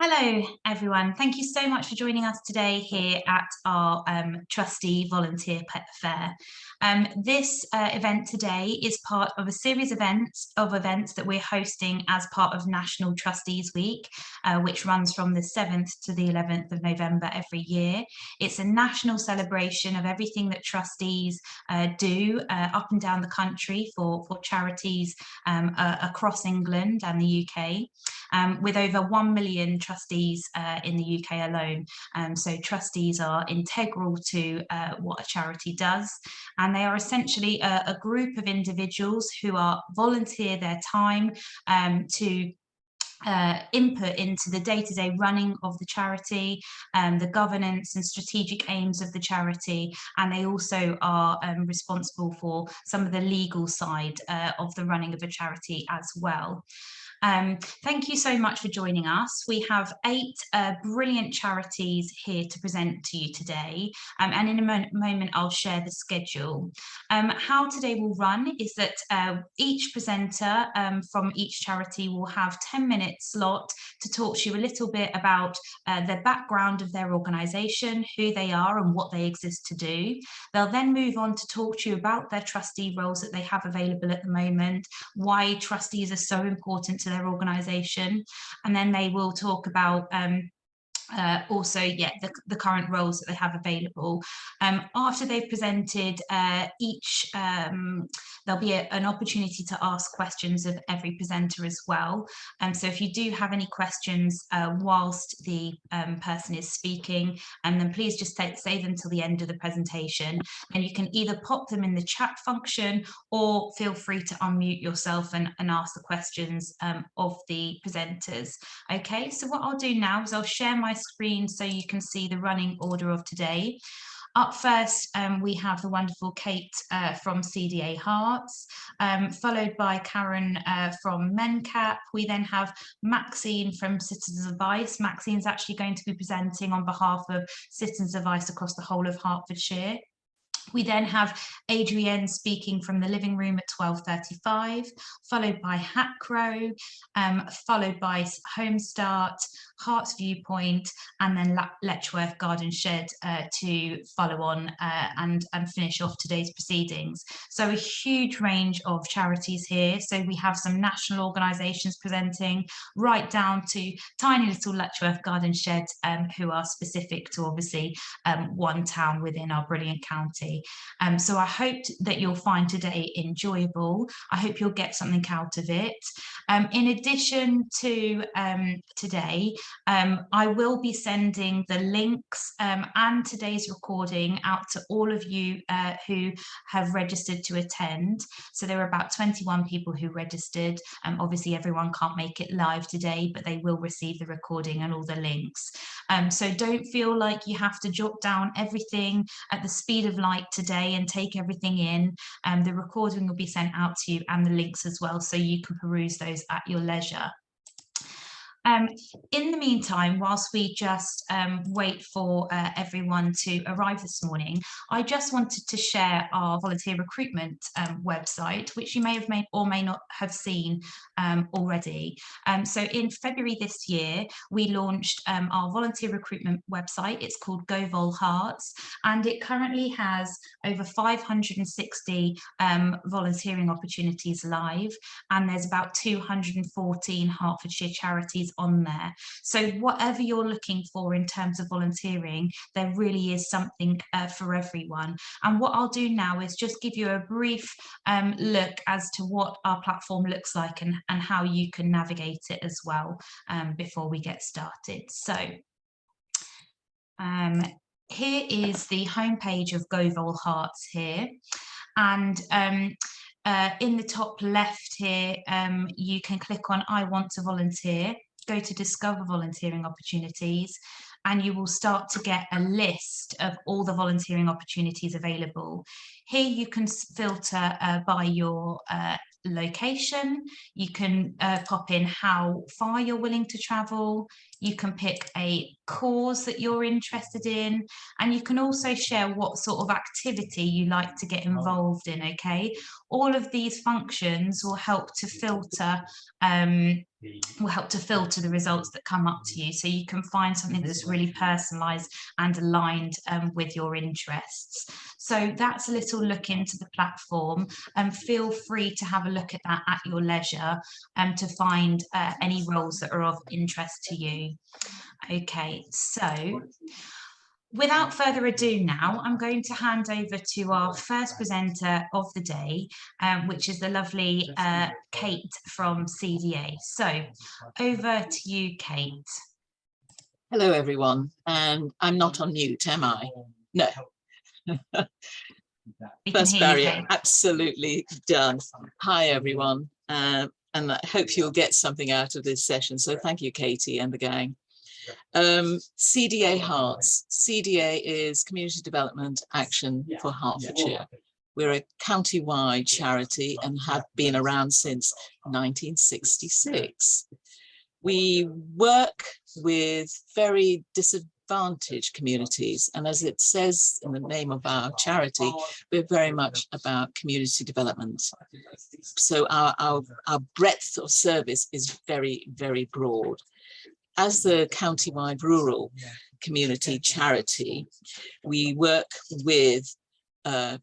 Hello, everyone. Thank you so much for joining us today here at our Trustee Volunteer Pet Fair. This event today is part of a series of events that we're hosting as part of National Trustees Week, which runs from the 7th to the 11th of November every year. It's a national celebration of everything that trustees do up and down the country for charities across England and the UK. With over 1 million trustees in the UK alone. So trustees are integral to what a charity does, and they are essentially a group of individuals who volunteer their time to input into the day-to-day running of the charity, the governance and strategic aims of the charity, and they also are responsible for some of the legal side of the running of a charity as well. Thank you so much for joining us. We have 8 brilliant charities here to present to you today, and in a moment I'll share the schedule. How today will run is that each presenter from each charity will have 10-minute slot to talk to you a little bit about the background of their organisation, who they are and what they exist to do. They'll then move on to talk to you about their trustee roles that they have available at the moment, why trustees are so important to their organisation, and then they will talk about also the current roles that they have available. After they've presented there'll be an opportunity to ask questions of every presenter as well, so if you do have any questions whilst the person is speaking, then please just save them till the end of the presentation, and you can either pop them in the chat function or feel free to unmute yourself and ask the questions of the presenters. Okay, so what I'll do now is I'll share my screen so you can see the running order of today. Up first, we have the wonderful Kate from CDA Hearts, followed by Karen from MenCap. We then have Maxine from Citizens Advice. Maxine's actually going to be presenting on behalf of Citizens Advice across the whole of Hertfordshire. We then have Adrienne speaking from the living room at 12:35, followed by Hackrow, followed by Homestart, Hearts Viewpoint, and then Letchworth Garden Shed to follow on and finish off today's proceedings. So a huge range of charities here. So we have some national organisations presenting, right down to tiny little Letchworth Garden Shed, who are specific to obviously one town within our brilliant county. So I hope that you'll find today enjoyable. I hope you'll get something out of it. In addition to today, I will be sending the links and today's recording out to all of you who have registered to attend. So there are about 21 people who registered. Obviously everyone can't make it live today, but they will receive the recording and all the links. So don't feel like you have to jot down everything at the speed of light today and take everything in. The recording will be sent out to you and the links as well, so you can peruse those at your leisure. In the meantime, whilst we just wait for everyone to arrive this morning, I just wanted to share our volunteer recruitment website, which you may have or may not have seen already. So in February this year, we launched our volunteer recruitment website. It's called Go Vol Hearts, and it currently has over 560 volunteering opportunities live, and there's about 214 Hertfordshire charities on there. So whatever you're looking for in terms of volunteering, there really is something for everyone. And what I'll do now is just give you a brief look as to what our platform looks like and how you can navigate it as well before we get started. So here is the homepage of Go Vol Hearts here, and in the top left here, you can click on I want to volunteer, go to discover volunteering opportunities, and you will start to get a list of all the volunteering opportunities available. Here you can filter by your location. You can pop in how far you're willing to travel. You can pick a cause that you're interested in, and you can also share what sort of activity you like to get involved in, okay? All of these functions will help to filter the results that come up to you, so you can find something that's really personalized and aligned with your interests. So that's a little look into the platform, and feel free to have a look at that at your leisure to find any roles that are of interest to you. Okay, so without further ado now, I'm going to hand over to our first presenter of the day, which is the lovely Kate from CDA. So over to you, Kate. Hello, everyone. And I'm not on mute, am I? No. First barrier, absolutely done. Hi, everyone. And I hope you'll get something out of this session. So thank you, Katie and the gang. CDA Hearts. CDA is Community Development Action for Hertfordshire. We're a county-wide charity and have been around since 1966. We work with very disadvantaged communities, and as it says in the name of our charity, we're very much about community development. So our breadth of service is very, very broad. As the county-wide rural community charity, we work with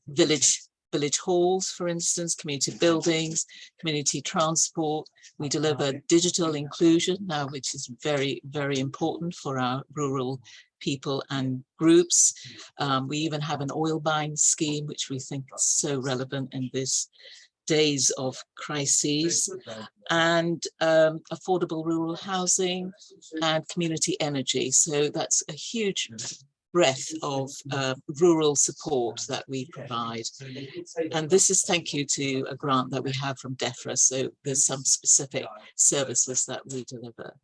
village halls, for instance, community buildings, community transport. We deliver digital inclusion now, which is very, very important for our rural people and groups. We even have an oil buying scheme, which we think is so relevant in this days of crises, and affordable rural housing and community energy. So that's a huge breadth of rural support that we provide. And this is thank you to a grant that we have from DEFRA. So there's some specific services that we deliver.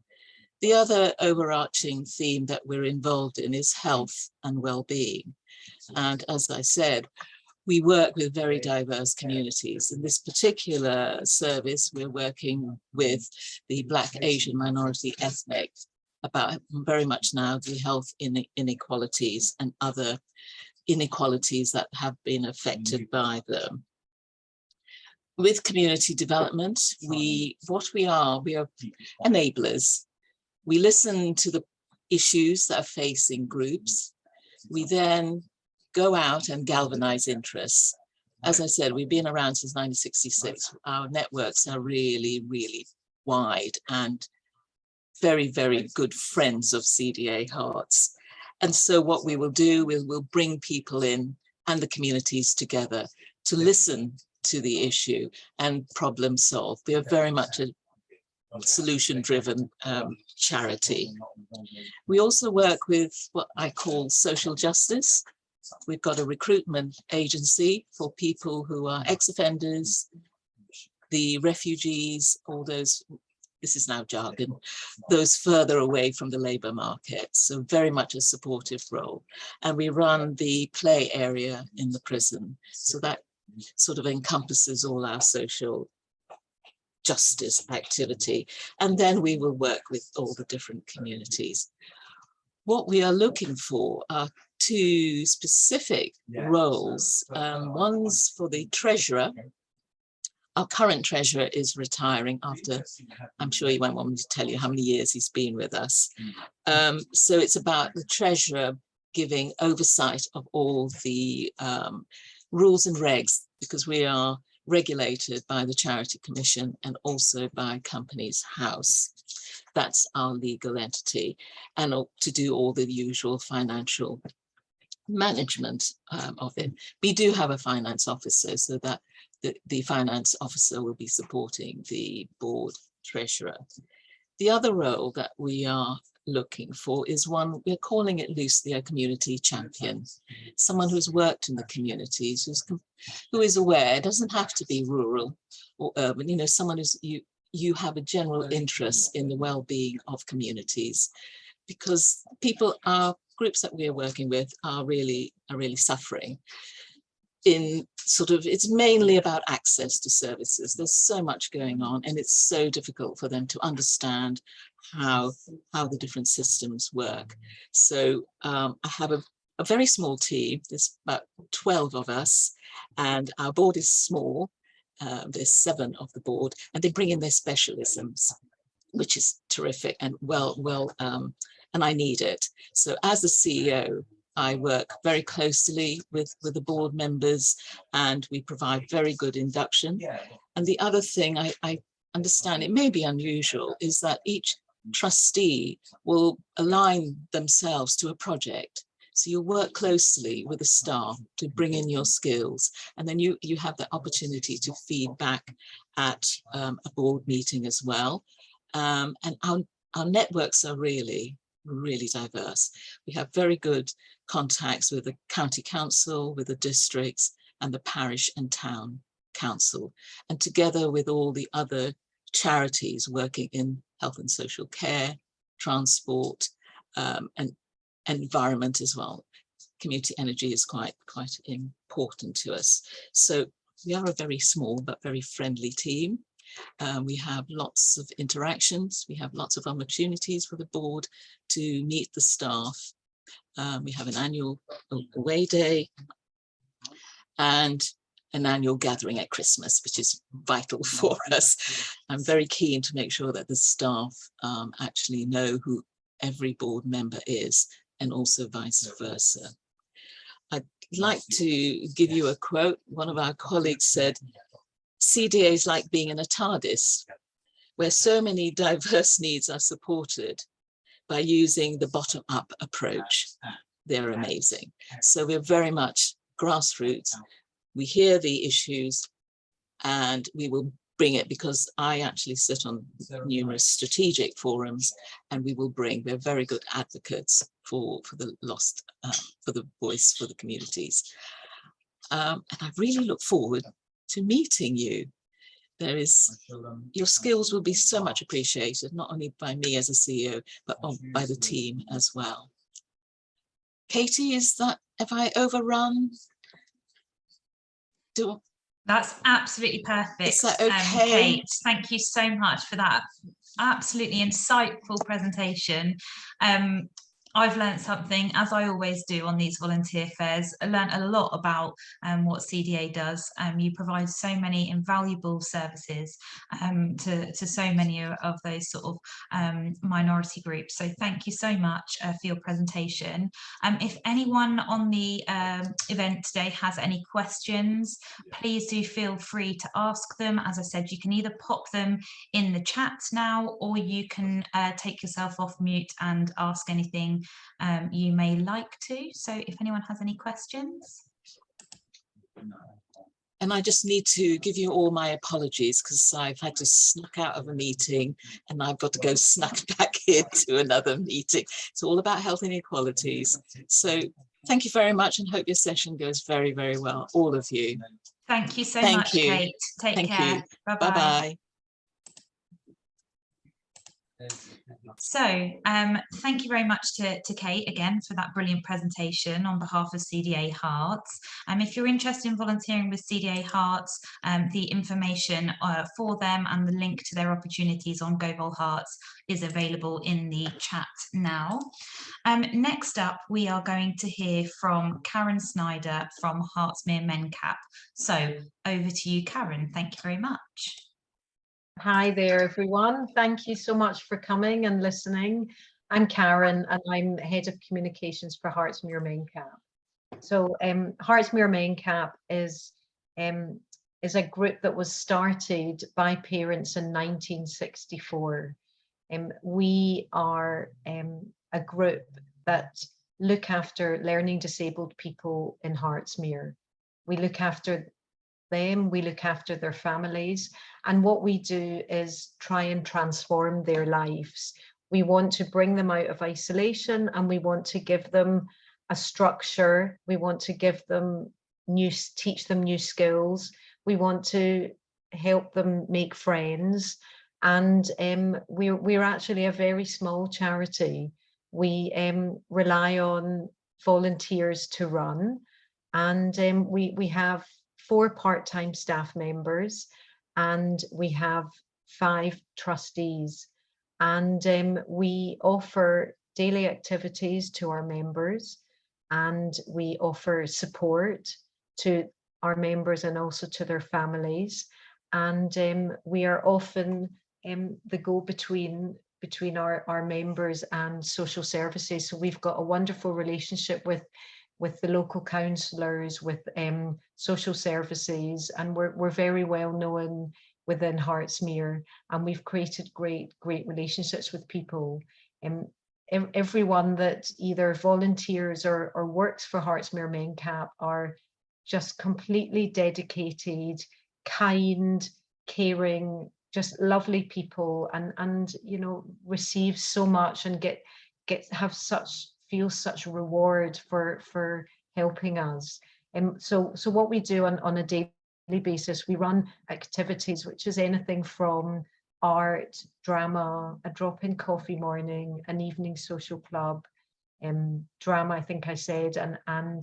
The other overarching theme that we're involved in is health and well-being. And as I said, we work with very diverse communities. In this particular service, we're working with the Black, Asian, minority, ethnic, about very much now the health inequalities and other inequalities that have been affected by them. With community development, we are enablers. We listen to the issues that are facing groups. We then go out and galvanize interests. As I said, we've been around since 1966. Our networks are really, really wide and very, very good friends of CDA Hearts. And so what we will do is we'll bring people in and the communities together to listen to the issue and problem solve. We are very much a solution-driven charity. We also work with what I call social justice. We've got a recruitment agency for people who are ex-offenders, the refugees, all those, this is now jargon, those further away from the labour market. So very much a supportive role. And we run the play area in the prison. So that sort of encompasses all our social justice activity. And then we will work with all the different communities. What we are looking for are two specific roles. One's for the treasurer. Our current treasurer is retiring after, I'm sure he won't want me to tell you how many years he's been with us. So it's about the treasurer giving oversight of all the rules and regs, because we are regulated by the Charity Commission and also by Companies House. That's our legal entity, and to do all the usual financial management of it. We do have a finance officer, so that the finance officer will be supporting the board treasurer. The other role that we are looking for is one, we're calling it loosely a community champion, someone who's worked in the communities, who is aware. It doesn't have to be rural or urban, you know, someone who's, you have a general interest in the well-being of communities, because people, our groups that we're working with are really suffering. in sort of, it's mainly about access to services. There's so much going on, and it's so difficult for them to understand how the different systems work. So I have a very small team. There's about 12 of us, and our board is small. There's 7 of the board, and they bring in their specialisms, which is terrific and and I need it. So as the CEO, I work very closely with the board members, and we provide very good induction. And the other thing I understand, it may be unusual, is that each trustee will align themselves to a project. So you work closely with the staff to bring in your skills, and then you have the opportunity to feed back at a board meeting as well. And our networks are really diverse. We have very good contacts with the county council, with the districts, and the parish and town council, and together with all the other charities working in health and social care, transport, and environment as well. Community energy is quite important to us. So we are a very small but very friendly team. We have lots of interactions. We have lots of opportunities for the board to meet the staff. We have an annual away day and an annual gathering at Christmas, which is vital for us. I'm very keen to make sure that the staff actually know who every board member is, and also vice versa. I'd like to give you a quote. One of our colleagues said, CDA is like being in a TARDIS, where so many diverse needs are supported by using the bottom-up approach. They're amazing. So we're very much grassroots. We hear the issues and we will bring it, because I actually sit on numerous strategic forums, and we will bring, we're very good advocates for the lost, for the voice, for the communities. And I really look forward to meeting you. Your skills will be so much appreciated, not only by me as a CEO, but by the team as well. Katie, have I overrun? That's absolutely perfect. Is that okay? Kate, thank you so much for that absolutely insightful presentation. I've learned something, as I always do on these volunteer fairs. I learned a lot about what CDA does. You provide so many invaluable services to so many of those sort of minority groups. So thank you so much for your presentation. If anyone on the event today has any questions, please do feel free to ask them. As I said, you can either pop them in the chat now, or you can take yourself off mute and ask anything you may like to. So if anyone has any questions. And I just need to give you all my apologies, because I've had to snuck out of a meeting and I've got to go snuck back into another meeting. It's all about health inequalities. So thank you very much, and hope your session goes very, very well, all of you. Thank you so much, Kate. Take care. Bye-bye. Bye-bye. So thank you very much to Kate again for that brilliant presentation on behalf of CDA Hearts. If you're interested in volunteering with CDA Hearts, the information for them and the link to their opportunities on GoVol Hearts is available in the chat now. Next up, we are going to hear from Karen Snyder from Hertfordshire MenCap. So over to you, Karen. Thank you very much. Hi there, everyone. Thank you so much for coming and listening. I'm Karen, and I'm Head of Communications for Hertfordshire MenCap. So Hertfordshire MenCap is a group that was started by parents in 1964. We are a group that look after learning disabled people in Hertfordshire. We look after them, we look after their families, and what we do is try and transform their lives. We want to bring them out of isolation, and we want to give them a structure. We want to give them teach them new skills. We want to help them make friends, and we're actually a very small charity. We rely on volunteers to run, And we have 4 part-time staff members, and we have 5 trustees. And we offer daily activities to our members, and we offer support to our members and also to their families. And we are often the go-between between our members and social services. So we've got a wonderful relationship with the local councillors, with social services, and we're very well known within Hertfordshire, and we've created great relationships with people. Everyone that either volunteers or works for Hertfordshire MenCap are just completely dedicated, kind, caring, just lovely people, and you know, receive so much and feel such reward for helping us. So what we do on a daily basis, we run activities which is anything from art, drama, a drop-in coffee morning, an evening social club, drama, I think I said, and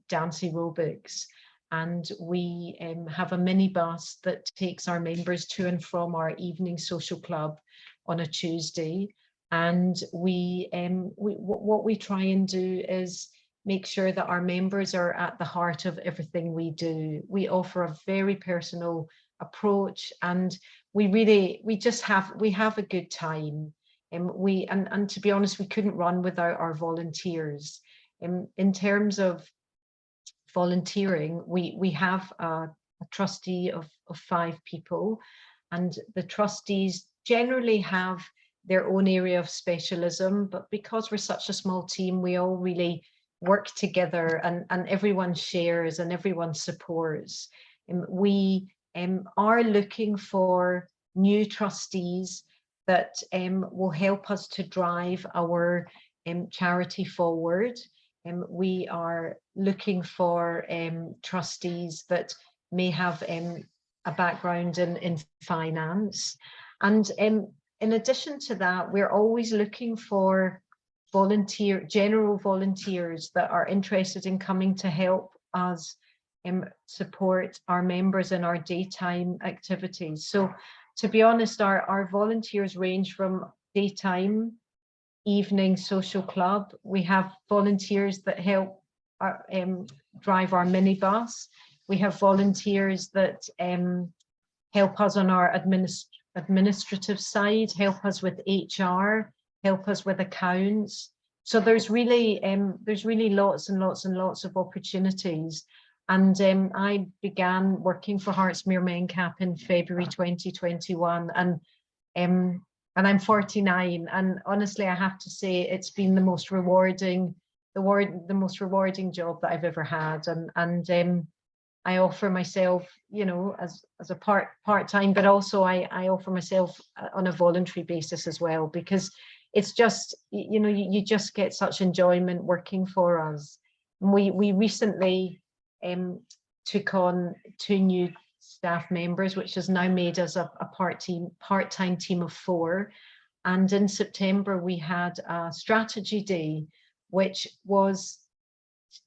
dance aerobics. And we have a minibus that takes our members to and from our evening social club on a Tuesday. And what we try and do is make sure that our members are at the heart of everything we do. We offer a very personal approach, and we have a good time. And to be honest, we couldn't run without our volunteers. In terms of volunteering, we have a trustee of 5 people, and the trustees generally have their own area of specialism, but because we're such a small team, we all really work together, and everyone shares and everyone supports. We are looking for new trustees that will help us to drive our charity forward. We are looking for trustees that may have a background in finance. And in addition to that, we're always looking for general volunteers that are interested in coming to help us support our members in our daytime activities. So to be honest, our volunteers range from daytime, evening social club. We have volunteers that help drive our minibus. We have volunteers that help us on our administrative side, help us with HR, help us with accounts. So there's really lots and lots of opportunities. And I began working for Hertfordshire MenCap in February 2021, and I'm 49, and honestly, I have to say it's been the most rewarding job that I've ever had. And I offer myself, you know, as a part-time, but also I offer myself on a voluntary basis as well, because it's just, you know, you just get such enjoyment working for us. And we recently took on 2 new staff members, which has now made us a part-time team of 4. And in September, we had a strategy day, which was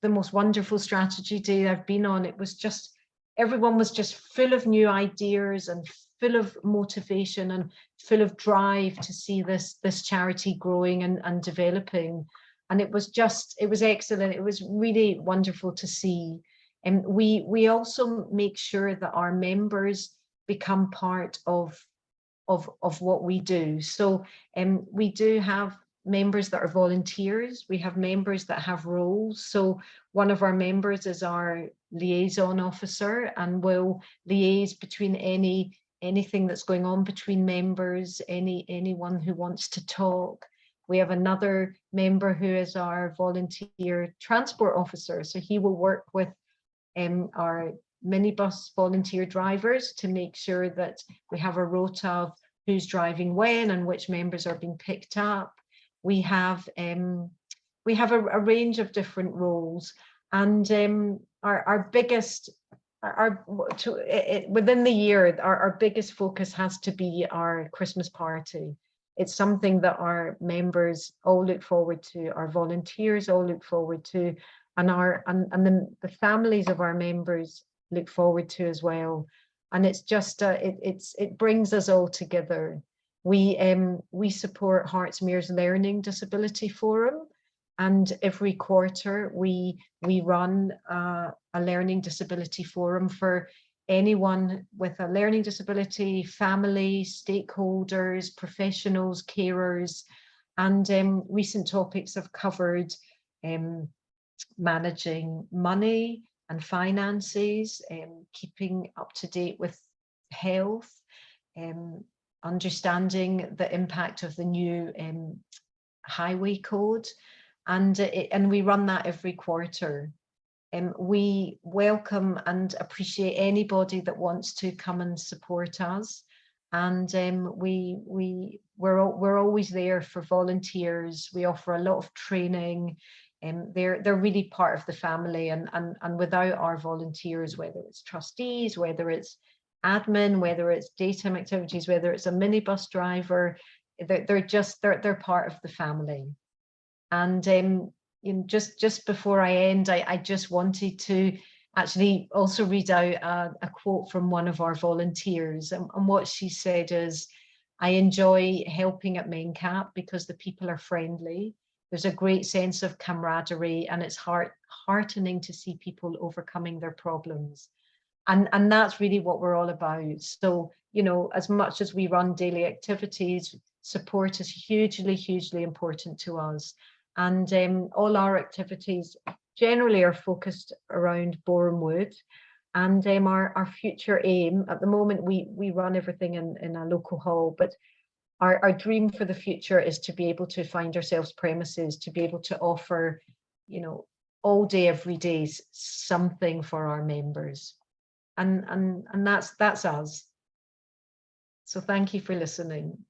the most wonderful strategy day I've been on. It was just, everyone was just full of new ideas and full of motivation and full of drive to see this charity growing and developing. And it was excellent. It was really wonderful to see. And we also make sure that our members become part of what we do. So we do have members that are volunteers. We have members that have roles. So one of our members is our liaison officer and will liaise between anything that's going on between members, anyone who wants to talk. We have another member who is our volunteer transport officer. So he will work with our minibus volunteer drivers to make sure that we have a rota of who's driving when and which members are being picked up. We have a range of different roles, and our biggest, within the year, our biggest focus has to be our Christmas party. It's something that our members all look forward to, our volunteers all look forward to, and the families of our members look forward to as well. And it's just it brings us all together. We support Hertfordshire Learning Disability Forum, and every quarter we run a learning disability forum for anyone with a learning disability, family, stakeholders, professionals, carers, and recent topics have covered managing money and finances, keeping up to date with health, understanding the impact of the new highway code, and we run that every quarter. We welcome and appreciate anybody that wants to come and support us, and we're always there for volunteers. We offer a lot of training, and they're really part of the family, and without our volunteers, whether it's trustees, whether it's admin, whether it's daytime activities, whether it's a minibus driver, they're part of the family. And just before I end, I just wanted to actually also read out a quote from one of our volunteers, and what she said is, "I enjoy helping at MenCap because the people are friendly. There's a great sense of camaraderie, and it's heartening to see people overcoming their problems." And that's really what we're all about. So, as much as we run daily activities, support is hugely, hugely important to us. And all our activities generally are focused around Boreham Wood. And our future aim, at the moment, we run everything in a local hall, but our dream for the future is to be able to find ourselves premises, to be able to offer, all day, every day, something for our members. And that's us. So thank you for listening.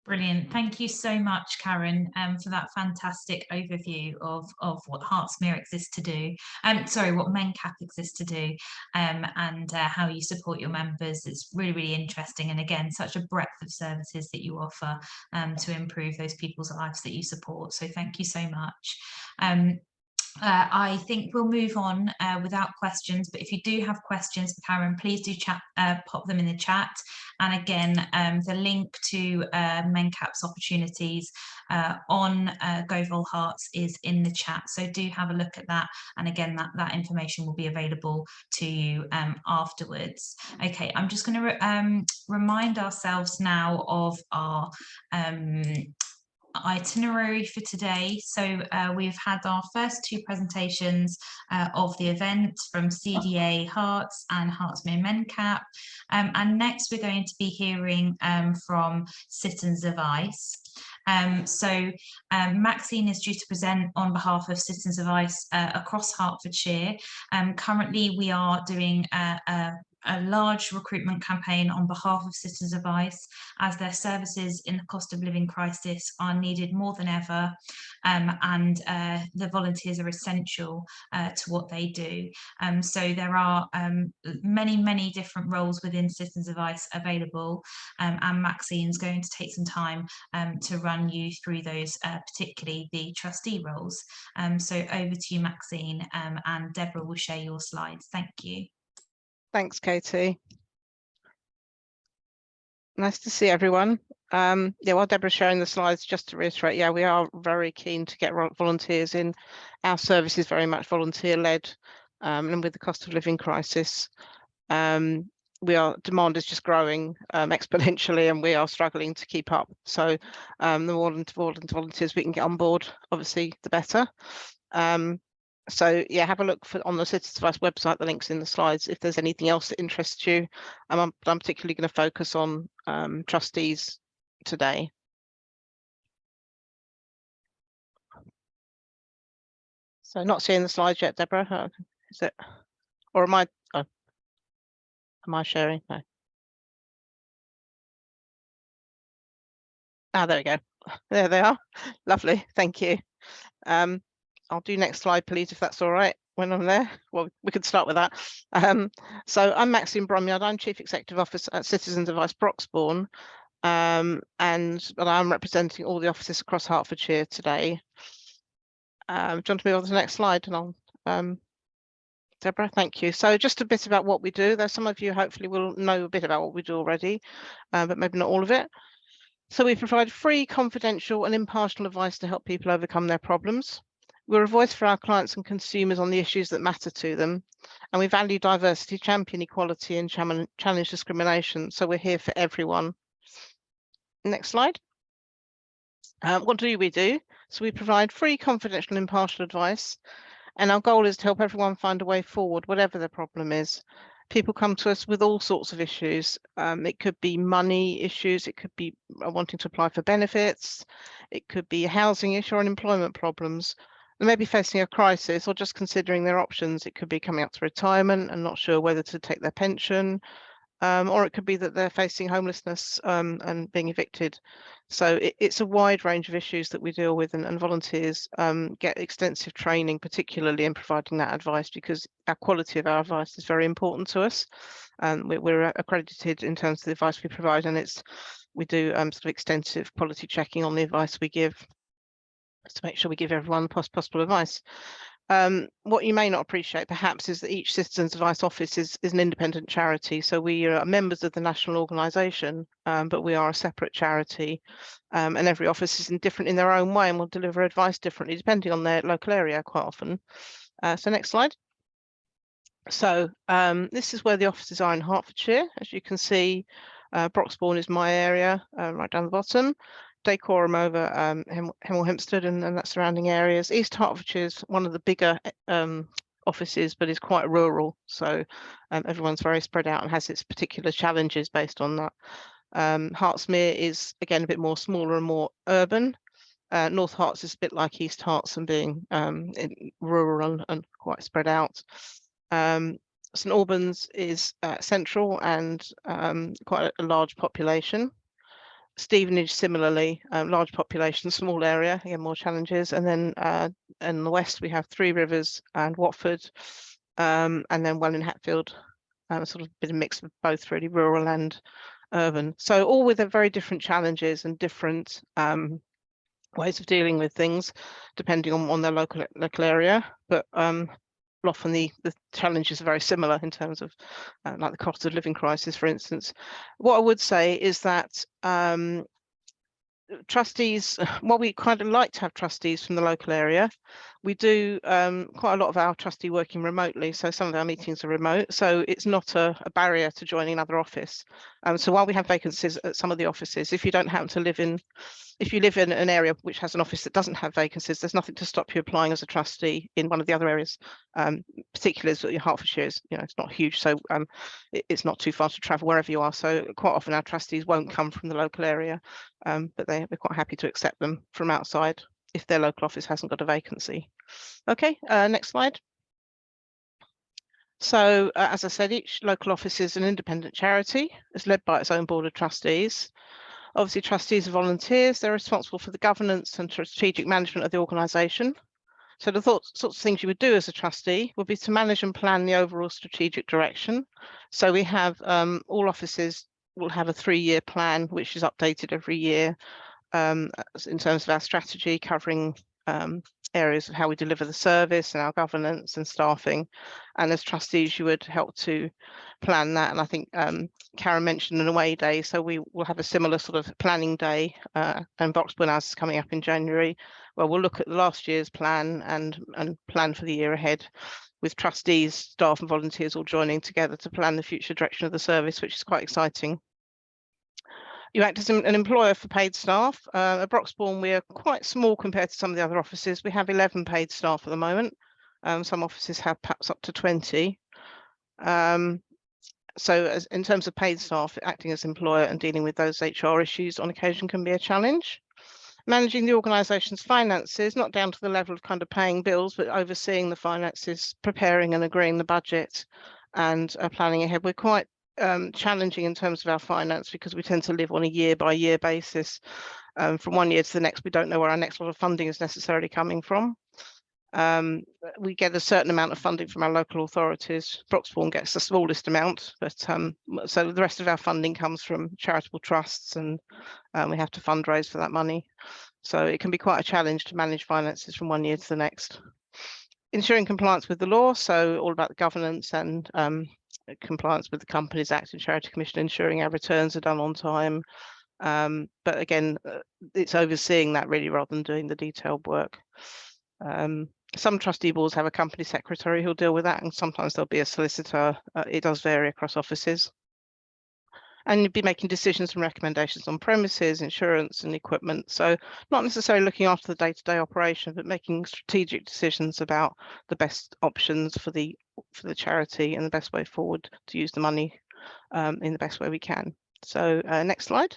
Brilliant. Thank you so much, Karen, for that fantastic overview of what Hertfordshire exists to do. What MenCap exists to do, and how you support your members. It's really, really interesting. And again, such a breadth of services that you offer to improve those people's lives that you support. So thank you so much. I think we'll move on without questions, but if you do have questions for Karen, please do pop them in the chat. And again, the link to MenCap's opportunities on GoVol Hearts is in the chat, so do have a look at that. And again, that information will be available to you afterwards. Okay, I'm just going to remind ourselves now of our itinerary for today. So we've had our first two presentations of the event from CDA Hearts and Hertfordshire MenCap, and next we're going to be hearing from Citizens of ICE. Maxine is due to present on behalf of Citizens of ICE across Hertfordshire. Currently we are doing a large recruitment campaign on behalf of Citizens of ICE, as their services in the cost of living crisis are needed more than ever, and the volunteers are essential to what they do. So there are many, many different roles within Citizens of ICE available, and Maxine's going to take some time to run you through those, particularly the trustee roles. So over to you, Maxine, and Deborah will share your slides. Thank you. Thanks, Katie. Nice to see everyone. While Deborah's sharing the slides, just to reiterate, we are very keen to get volunteers in. Our service is very much volunteer-led, and with the cost of living crisis, demand is just growing exponentially, and we are struggling to keep up. So the more volunteers we can get on board, obviously, the better. So have a look on the Citizens of ICE website, the links in the slides, if there's anything else that interests you. I'm particularly going to focus on trustees today. So not seeing the slides yet, Deborah, is it? Or am I sharing? No. There we go. There they are. Lovely, thank you. I'll do next slide, please, if that's all right, when I'm there. Well, we could start with that. So I'm Maxine Bromyard. I'm Chief Executive Officer at Citizens of ICE Broxbourne, but I'm representing all the offices across Hertfordshire today. Do you want to move on to the next slide? And I'll, Deborah, thank you. So just a bit about what we do. There's some of you hopefully will know a bit about what we do already, but maybe not all of it. So we provide free, confidential and impartial advice to help people overcome their problems. We're a voice for our clients and consumers on the issues that matter to them. And we value diversity, champion equality and challenge discrimination. So we're here for everyone. Next slide. What do we do? So we provide free, confidential and impartial advice. And our goal is to help everyone find a way forward, whatever their problem is. People come to us with all sorts of issues. It could be money issues, it could be wanting to apply for benefits, it could be a housing issue or unemployment problems. They may be facing a crisis or just considering their options. It could be coming up to retirement and not sure whether to take their pension, or it could be that they're facing homelessness and being evicted. So it's a wide range of issues that we deal with, and volunteers get extensive training, particularly in providing that advice, because our quality of our advice is very important to us. We're accredited in terms of the advice we provide, and we do sort of extensive quality checking on the advice we give to make sure we give everyone the possible advice. What you may not appreciate perhaps is that each Citizens Advice Office is an independent charity. So we are members of the national organisation, but we are a separate charity, and every office is different in their own way and will deliver advice differently depending on their local area quite often. So next slide. So this is where the offices are in Hertfordshire. As you can see, Broxbourne is my area, right down the bottom. Dacorum over Hemel Hempstead and that surrounding areas. East Hertfordshire is one of the bigger offices, but is quite rural. So everyone's very spread out and has its particular challenges based on that. Hertsmere is, again, a bit more smaller and more urban. North Herts is a bit like East Herts and being rural and quite spread out. St Albans is central and quite a large population. Stevenage, similarly, large population, small area, again, more challenges. And then in the west, we have Three Rivers and Watford, and then Welwyn Hatfield, sort of a bit of mix of both really rural and urban. So all with very different challenges and different ways of dealing with things, depending on their local area. But often the challenges are very similar in terms of like the cost of living crisis, for instance. What I would say is that trustees, while we kind of like to have trustees from the local area, we do quite a lot of our trustee working remotely. So some of our meetings are remote. So it's not a barrier to joining another office. So while we have vacancies at some of the offices, if you don't happen to live in, if you live in an area which has an office that doesn't have vacancies, there's nothing to stop you applying as a trustee in one of the other areas, particularly Hertfordshire is, it's not huge, so it's not too far to travel wherever you are. So quite often our trustees won't come from the local area, but they're quite happy to accept them from outside if their local office hasn't got a vacancy. Okay, next slide. So as I said, each local office is an independent charity. It's led by its own board of trustees. Obviously, trustees are volunteers. They're responsible for the governance and strategic management of the organisation. So the sorts of things you would do as a trustee would be to manage and plan the overall strategic direction. So we have all offices will have a 3-year plan, which is updated every year in terms of our strategy, covering areas of how we deliver the service and our governance and staffing. And as trustees, you would help to plan that. And I think Karen mentioned an away day, so we will have a similar sort of planning day, and Broxbourne is coming up in January, where we'll look at last year's plan and plan for the year ahead, with trustees, staff and volunteers all joining together to plan the future direction of the service, which is quite exciting. You act as an employer for paid staff. At Broxbourne, we are quite small compared to some of the other offices. We have 11 paid staff at the moment. Some offices have perhaps up to 20. So in terms of paid staff, acting as employer and dealing with those HR issues on occasion can be a challenge. Managing the organisation's finances, not down to the level of kind of paying bills, but overseeing the finances, preparing and agreeing the budget and planning ahead. We're quite challenging in terms of our finance because we tend to live on a year-by-year basis. From one year to the next, we don't know where our next lot of funding is necessarily coming from. We get a certain amount of funding from our local authorities. Broxbourne gets the smallest amount, but so the rest of our funding comes from charitable trusts, and we have to fundraise for that money. So it can be quite a challenge to manage finances from one year to the next. Ensuring compliance with the law, so all about the governance and compliance with the Companies Act and Charity Commission, ensuring our returns are done on time. But again, it's overseeing that really rather than doing the detailed work. Some trustee boards have a company secretary who'll deal with that, and sometimes there'll be a solicitor. It does vary across offices. And you'd be making decisions and recommendations on premises, insurance and equipment. So not necessarily looking after the day-to-day operation, but making strategic decisions about the best options for the charity and the best way forward to use the money in the best way we can. So next slide.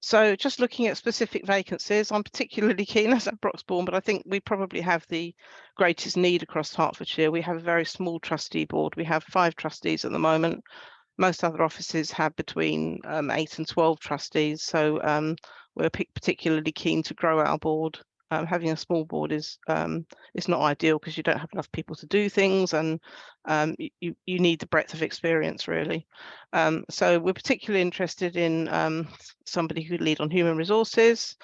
So just looking at specific vacancies, I'm particularly keen as at Broxbourne, but I think we probably have the greatest need across Hertfordshire. We have a very small trustee board. We have 5 trustees at the moment. Most other offices have between 8 and 12 trustees. So we're particularly keen to grow our board. Having a small board is not ideal because you don't have enough people to do things, and you need the breadth of experience really. So we're particularly interested in somebody who could lead on human resources.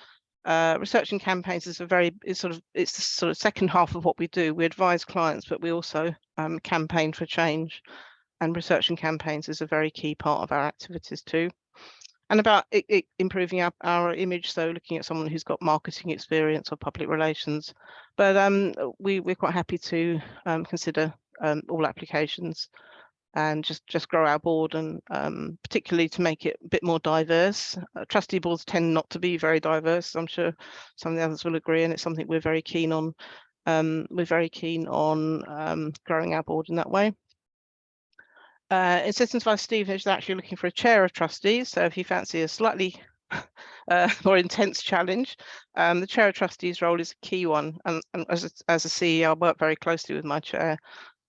Research and campaigns is it's the sort of second half of what we do. We advise clients, but we also campaign for change, and research and campaigns is a very key part of our activities too. And about improving our image, so looking at someone who's got marketing experience or public relations. But we're quite happy to consider all applications and just grow our board, and particularly to make it a bit more diverse. Trustee boards tend not to be very diverse. I'm sure some of the others will agree, and it's something we're very keen on. We're very keen on growing our board in that way. Assistant Vice Stephen is actually looking for a chair of trustees. So if you fancy a slightly more intense challenge, the chair of trustees role is a key one. And as a CEO, I work very closely with my chair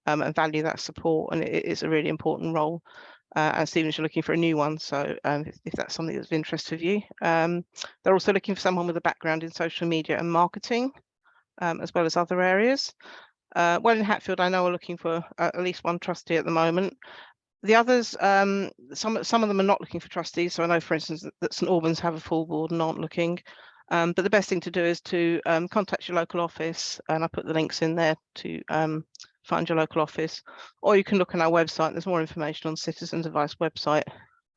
and value that support. And it is a really important role. And Stephen's looking for a new one. So if that's something that's of interest to you. They're also looking for someone with a background in social media and marketing, as well as other areas. Well, in Hatfield, I know we're looking for at least one trustee at the moment. The others, some of them are not looking for trustees. So I know, for instance, that St Albans have a full board and aren't looking. But the best thing to do is to contact your local office, and I put the links in there to find your local office, or you can look on our website. There's more information on Citizens Advice website,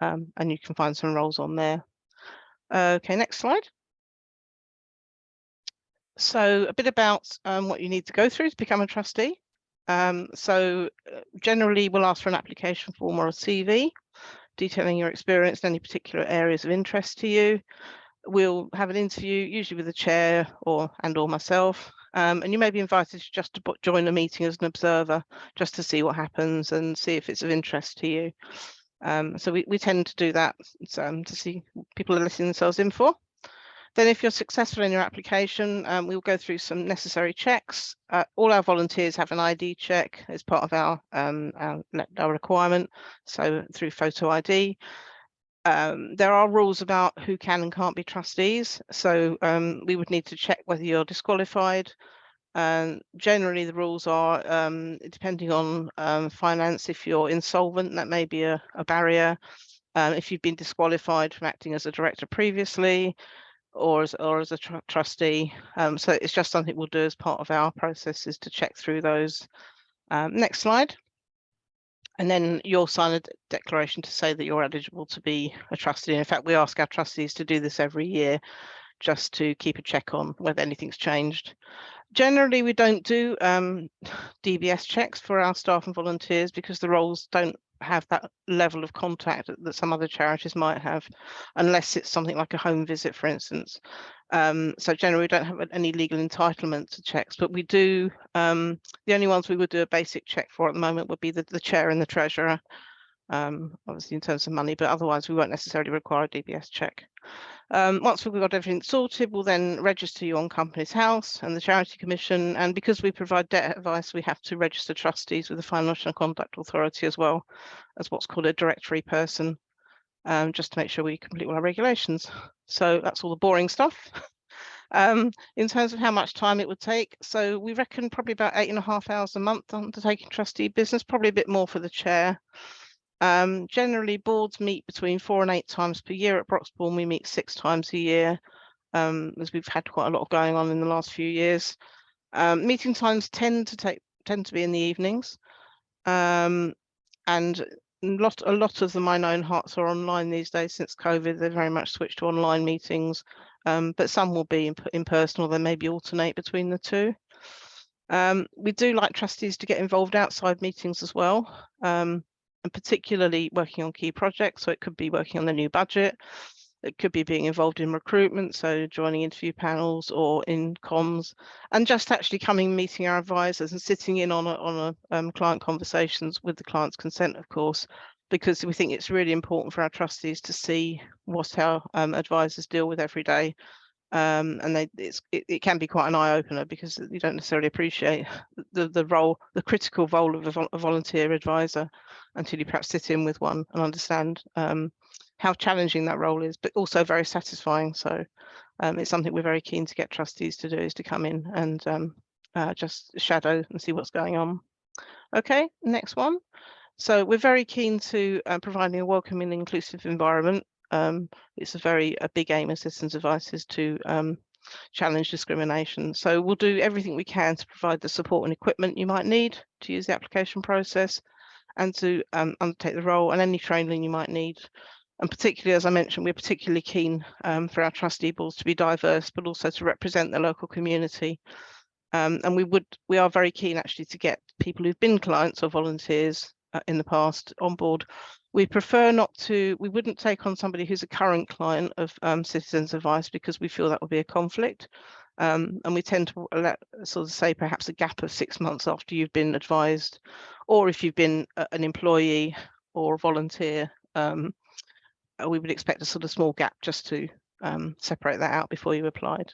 and you can find some roles on there. Okay, next slide. So a bit about what you need to go through to become a trustee. Generally we'll ask for an application form or a CV detailing your experience in any particular areas of interest to you. We'll have an interview, usually with the chair or myself, and you may be invited just to join a meeting as an observer, just to see what happens and see if it's of interest to you. So we tend to do that to see what people are letting themselves in for. Then if you're successful in your application, we'll go through some necessary checks. All our volunteers have an ID check as part of our requirement, so through photo ID. There are rules about who can and can't be trustees, so we would need to check whether you're disqualified. Generally, the rules are, depending on finance, if you're insolvent, that may be a barrier. If you've been disqualified from acting as a director previously, or as a trustee. So it's just something we'll do as part of our processes to check through those. Next slide. And then you'll sign a declaration to say that you're eligible to be a trustee. In fact, we ask our trustees to do this every year just to keep a check on whether anything's changed. Generally, we don't do DBS checks for our staff and volunteers because the roles don't have that level of contact that some other charities might have, unless it's something like a home visit, for instance. So generally, we don't have any legal entitlement to checks, but we do. The only ones we would do a basic check for at the moment would be the chair and the treasurer, obviously in terms of money, but otherwise we won't necessarily require a DBS check. Once we've got everything sorted, we'll then register you on Companies House and the Charity Commission. And because we provide debt advice, we have to register trustees with the Financial Conduct Authority as well as what's called a directory person, just to make sure we complete all our regulations. So that's all the boring stuff. In terms of how much time it would take, so we reckon probably about 8.5 hours a month undertaking trustee business, probably a bit more for the chair. Generally, boards meet between 4 and 8 times per year. At Broxbourne, we meet 6 times a year, as we've had quite a lot going on in the last few years. Meeting times tend to be in the evenings, and a lot of them I know in Herts are online these days. Since COVID, they've very much switched to online meetings, but some will be in person, or they maybe alternate between the two. We do like trustees to get involved outside meetings as well, and particularly working on key projects. So it could be working on the new budget. It could be being involved in recruitment, so joining interview panels or in comms, and just actually coming, meeting our advisors and sitting in on client conversations with the client's consent, of course, because we think it's really important for our trustees to see what our advisors deal with every day. And it can be quite an eye-opener, because you don't necessarily appreciate the critical role of a volunteer advisor until you perhaps sit in with one and understand how challenging that role is, but also very satisfying. So it's something we're very keen to get trustees to do, is to come in and just shadow and see what's going on. Okay, next one. So we're very keen to providing a welcoming and inclusive environment. It's a big aim of Citizens Advice is to challenge discrimination. So we'll do everything we can to provide the support and equipment you might need to use the application process, and to undertake the role, and any training you might need. And particularly, as I mentioned, we're particularly keen for our trustee boards to be diverse, but also to represent the local community. And we are very keen actually to get people who've been clients or volunteers in the past on board. We prefer we wouldn't take on somebody who's a current client of Citizens Advice, because we feel that would be a conflict. And we tend to sort of say perhaps a gap of 6 months after you've been advised, or if you've been an employee or a volunteer, we would expect a sort of small gap just to separate that out before you applied.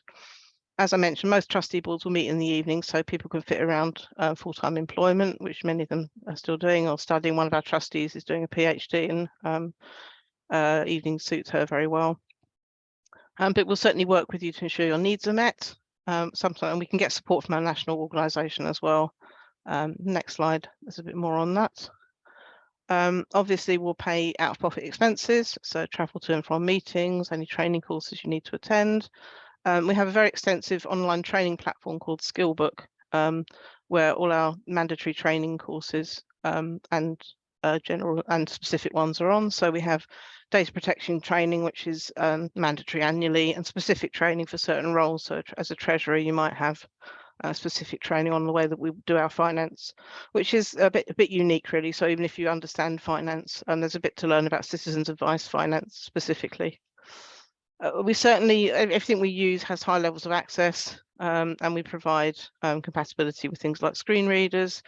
As I mentioned, most trustee boards will meet in the evening, so people can fit around full-time employment, which many of them are still doing, or studying. One of our trustees is doing a PhD, and evening suits her very well. But we'll certainly work with you to ensure your needs are met. Sometimes we can get support from our national organisation as well. Next slide, there's a bit more on that. Obviously, we'll pay out-of-pocket expenses, so travel to and from meetings, any training courses you need to attend. We have a very extensive online training platform called Skillbook, where all our mandatory training courses and general and specific ones are on. So we have data protection training, which is mandatory annually, and specific training for certain roles. So as a treasurer, you might have specific training on the way that we do our finance, which is a bit unique, really. So even if you understand finance, there's a bit to learn about Citizens Advice finance specifically. We certainly, everything we use has high levels of access, and we provide compatibility with things like screen readers.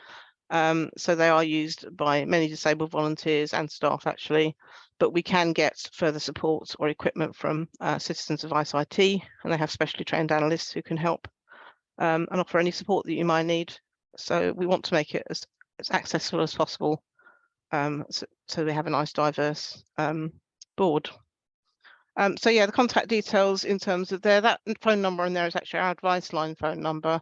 So they are used by many disabled volunteers and staff, actually, but we can get further support or equipment from Citizens Advice IT, and they have specially trained analysts who can help and offer any support that you might need. So we want to make it as accessible as possible, so we have a nice diverse board. So yeah, the contact details in terms of that phone number on there is actually our advice line phone number.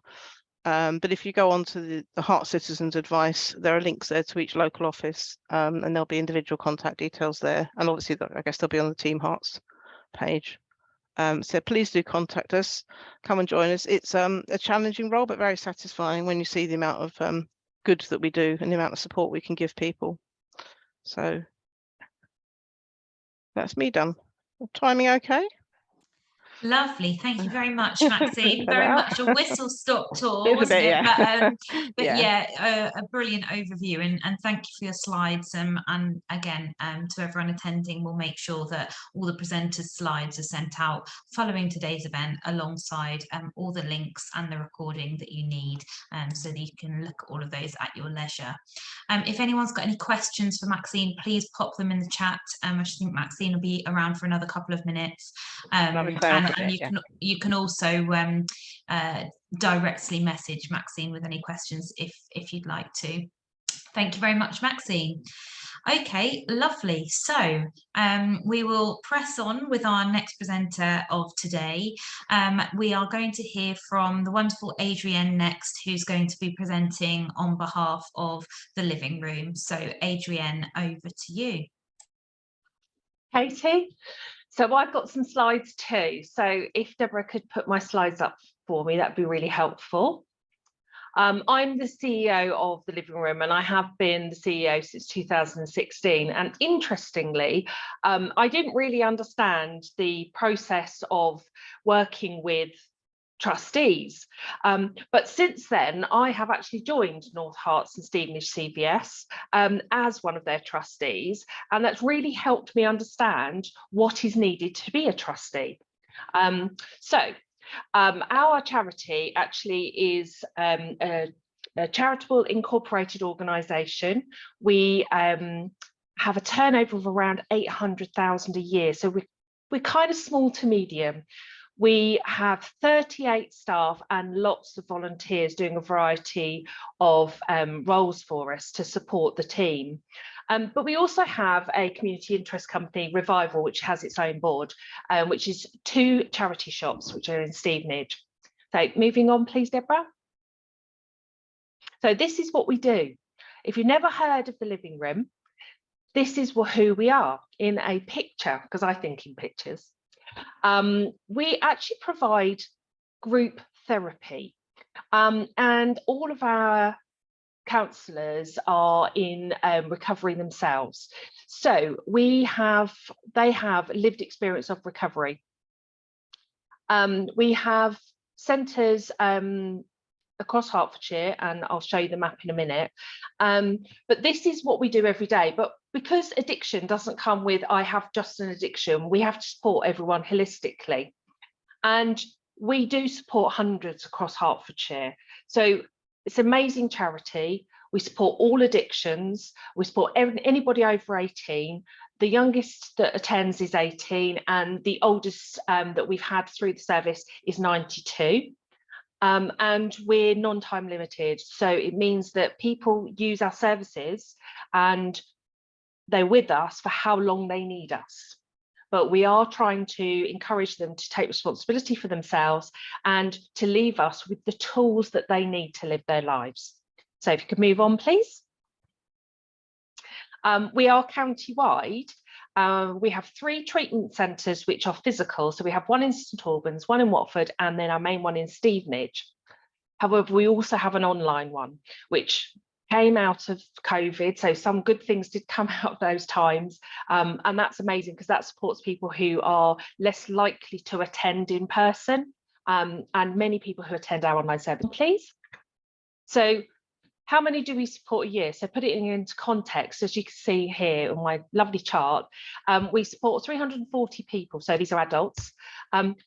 But if you go on to the Herts Citizens Advice, there are links there to each local office, and there'll be individual contact details there. And obviously, I guess they'll be on the Team Herts page. So please do contact us, come and join us. It's a challenging role, but very satisfying when you see the amount of good that we do and the amount of support we can give people. So that's me done. Timing okay? Lovely, thank you very much, Maxine. Very much a whistle-stop tour, wasn't it? Yeah. But yeah, a brilliant overview, and thank you for your slides. And again, to everyone attending, we'll make sure that all the presenters' slides are sent out following today's event, alongside all the links and the recording that you need, so that you can look at all of those at your leisure. If anyone's got any questions for Maxine, please pop them in the chat. I think Maxine will be around for another couple of minutes. And you can also directly message Maxine with any questions if you'd like to. Thank you very much, Maxine. Okay, lovely. So we will press on with our next presenter of today. We are going to hear from the wonderful Adrienne next, who's going to be presenting on behalf of the living room. So Adrienne, over to you. Katie, so I've got some slides too. So if Deborah could put my slides up for me, that'd be really helpful. I'm the CEO of the living room, and I have been the CEO since 2016. And interestingly, I didn't really understand the process of working with trustees. But since then, I have actually joined North Herts and Stevenage CVS as one of their trustees, and that's really helped me understand what is needed to be a trustee. Our charity actually is a charitable incorporated organisation. We have a turnover of around 800,000 a year, so we're kind of small to medium. We have 38 staff and lots of volunteers doing a variety of roles for us to support the team. But we also have a community interest company, Revival, which has its own board, which is 2 charity shops, which are in Stevenage. So moving on, please, Deborah. So this is what we do. If you've never heard of the living room, this is who we are in a picture, because I think in pictures. We actually provide group therapy, and all of our counsellors are in recovery themselves. So they have lived experience of recovery. We have centres across Hertfordshire, and I'll show you the map in a minute. But this is what we do every day. But because addiction doesn't come with, I have just an addiction, we have to support everyone holistically. And we do support hundreds across Hertfordshire. So it's an amazing charity. We support all addictions. We support anybody over 18. The youngest that attends is 18, and the oldest that we've had through the service is 92. And we're non-time limited. So it means that people use our services and they're with us for how long they need us. But we are trying to encourage them to take responsibility for themselves and to leave us with the tools that they need to live their lives. So if you could move on, please. We are county-wide. We have 3 treatment centres which are physical. So we have one in St Albans, one in Watford, and then our main one in Stevenage. However, we also have an online one, which came out of COVID. So some good things did come out of those times. And that's amazing because that supports people who are less likely to attend in person, and many people who attend our online service. Please. So how many do we support a year? So put it into context, as you can see here on my lovely chart, we support 340 people, so these are adults,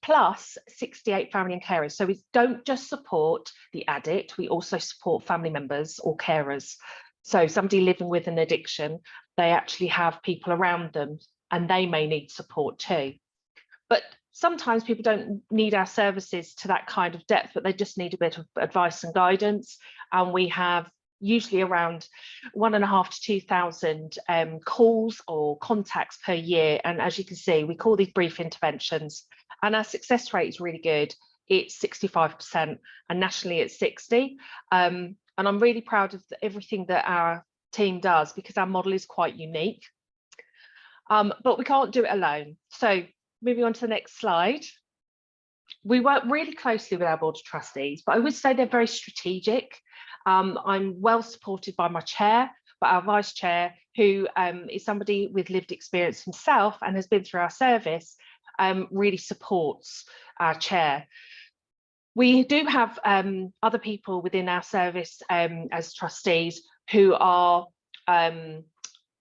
plus 68 family and carers. So we don't just support the addict, we also support family members or carers. So somebody living with an addiction, they actually have people around them and they may need support too. But sometimes people don't need our services to that kind of depth, but they just need a bit of advice and guidance. And we have usually around 1,500 to 2,000 calls or contacts per year. And as you can see, we call these brief interventions. And our success rate is really good. It's 65%, and nationally it's 60%. And I'm really proud of everything that our team does because our model is quite unique. But we can't do it alone. So moving on to the next slide. We work really closely with our board of trustees, but I would say they're very strategic. I'm well supported by my chair, but our vice chair, who is somebody with lived experience himself and has been through our service, really supports our chair. We do have other people within our service as trustees who are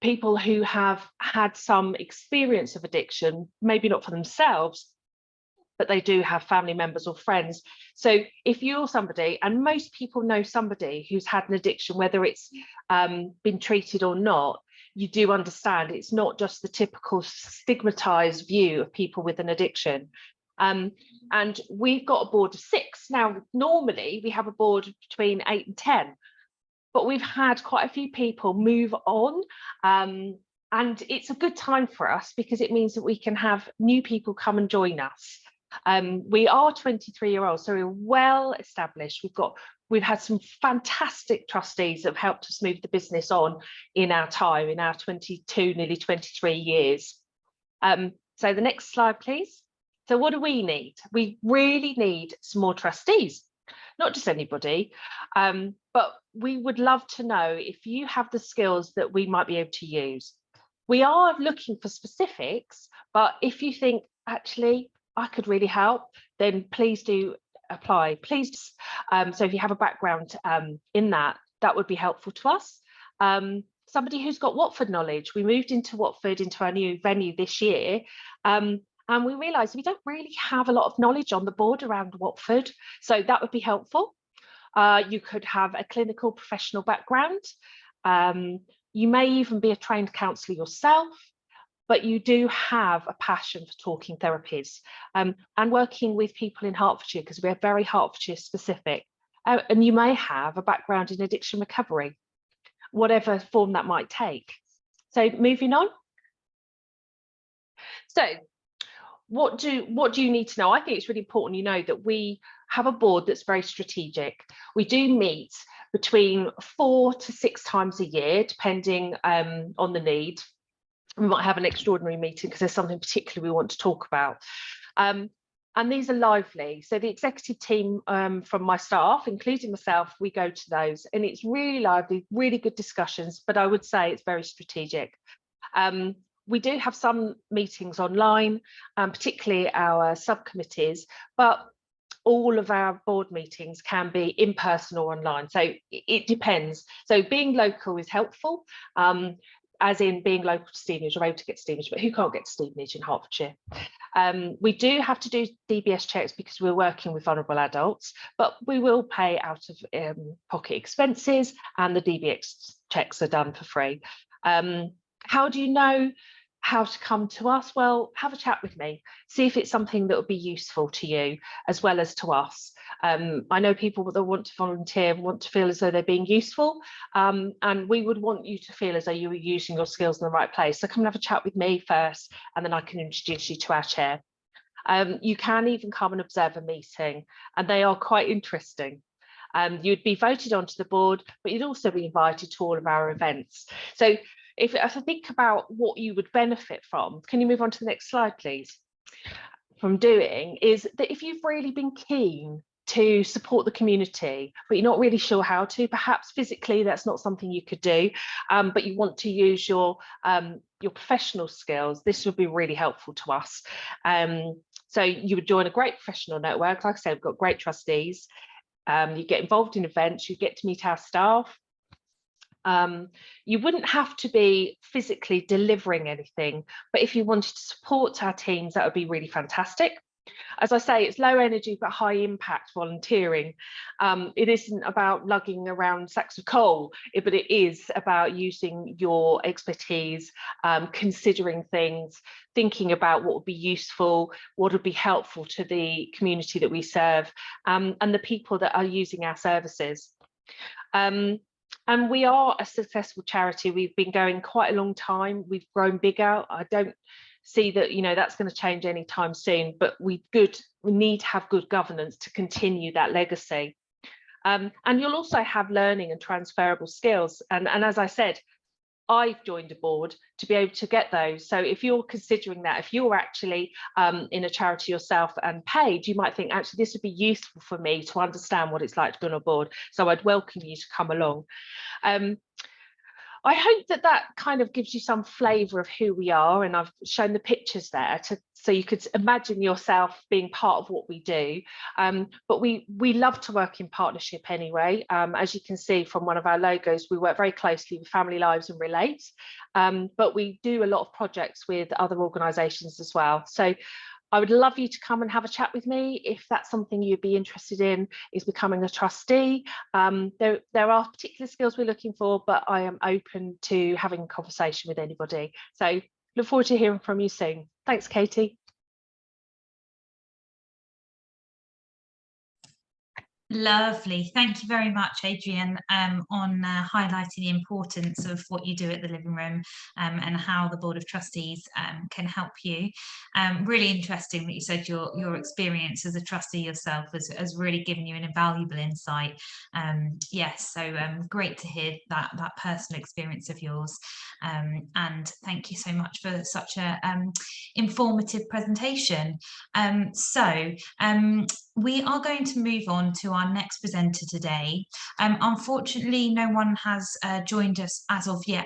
people who have had some experience of addiction, maybe not for themselves, but they do have family members or friends. So if you're somebody, and most people know somebody who's had an addiction, whether it's been treated or not, you do understand it's not just the typical stigmatized view of people with an addiction. And we've got a board of 6. Now, normally we have a board between 8 and 10. but we've had quite a few people move on, and it's a good time for us because it means that we can have new people come and join us. We are 23-year-olds, so we're well established. We've had some fantastic trustees that have helped us move the business on in our time, in our 22, nearly 23 years. So the next slide, please. So what do we need? We really need some more trustees, not just anybody, but we would love to know if you have the skills that we might be able to use. We are looking for specifics, but if you think, actually, I could really help, then please do apply. Please, so if you have a background in that, that would be helpful to us. Somebody who's got Watford knowledge. We moved into Watford, into our new venue this year, and we realised we don't really have a lot of knowledge on the board around Watford, so that would be helpful. You could have a clinical professional background. You may even be a trained counsellor yourself, but you do have a passion for talking therapies and working with people in Hertfordshire, because we're very Hertfordshire specific. And you may have a background in addiction recovery, whatever form that might take. So moving on. So what do you need to know? I think it's really important you know that we have a board that's very strategic. We do meet between 4 to 6 times a year, depending on the need. We might have an extraordinary meeting because there's something particular we want to talk about. And these are lively. So the executive team from my staff, including myself, we go to those, and it's really lively, really good discussions, but I would say it's very strategic. We do have some meetings online, particularly our subcommittees, but all of our board meetings can be in person or online. So it depends. So being local is helpful. As in being local to Stevenage, you're able to get to Stevenage, but who can't get to Stevenage in Hertfordshire? We do have to do DBS checks because we're working with vulnerable adults, but we will pay out of pocket expenses, and the DBS checks are done for free. How do you know how to come to us? Well, have a chat with me, see if it's something that would be useful to you as well as to us. I know people that want to volunteer want to feel as though they're being useful, and we would want you to feel as though you were using your skills in the right place. So come and have a chat with me first, and then I can introduce you to our chair. You can even come and observe a meeting, and they are quite interesting. You'd be voted onto the board, but you'd also be invited to all of our events. So if I think about what you would benefit from, can you move on to the next slide, please? From doing is that if you've really been keen to support the community, but you're not really sure how to, perhaps physically that's not something you could do, but you want to use your professional skills, this would be really helpful to us. So you would join a great professional network. Like I said, we've got great trustees. You get involved in events, you get to meet our staff. You wouldn't have to be physically delivering anything, but if you wanted to support our teams, that would be really fantastic. As I say, it's low energy but high impact volunteering. It isn't about lugging around sacks of coal, but it is about using your expertise, considering things, thinking about what would be useful, what would be helpful to the community that we serve, and the people that are using our services. And we are a successful charity. We've been going quite a long time. We've grown bigger. I don't see that, you know, that's going to change anytime soon, but we need to have good governance to continue that legacy. And you'll also have learning and transferable skills. And as I said, I've joined a board to be able to get those. So if you're considering that, if you're actually in a charity yourself and paid, you might think, actually, this would be useful for me to understand what it's like to be on a board. So I'd welcome you to come along. I hope that that kind of gives you some flavour of who we are, and I've shown the pictures there so you could imagine yourself being part of what we do. But we love to work in partnership anyway. As you can see from one of our logos, we work very closely with Family Lives and Relate, but we do a lot of projects with other organisations as well. So I would love you to come and have a chat with me if that's something you'd be interested in, is becoming a trustee. There are particular skills we're looking for, but I am open to having a conversation with anybody. So look forward to hearing from you soon. Thanks, Katie. Lovely. Thank you very much, Adrian, on highlighting the importance of what you do at the Living Room and how the Board of Trustees can help you. Really interesting that you said your experience as a trustee yourself has really given you an invaluable insight. Yes, so great to hear that personal experience of yours. And thank you so much for such a informative presentation. We are going to move on to our next presenter today. Unfortunately, no one has joined us as of yet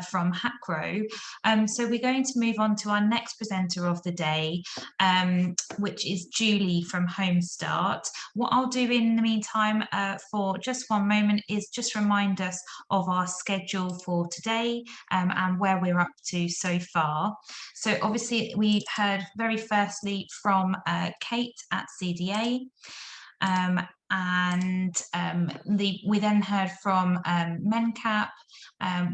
from Hackrow. So we're going to move on to our next presenter of the day, which is Julie from Home Start. What I'll do in the meantime for just one moment is just remind us of our schedule for today and where we're up to so far. So obviously we heard very firstly from Kate at CDA. We then heard from MenCap.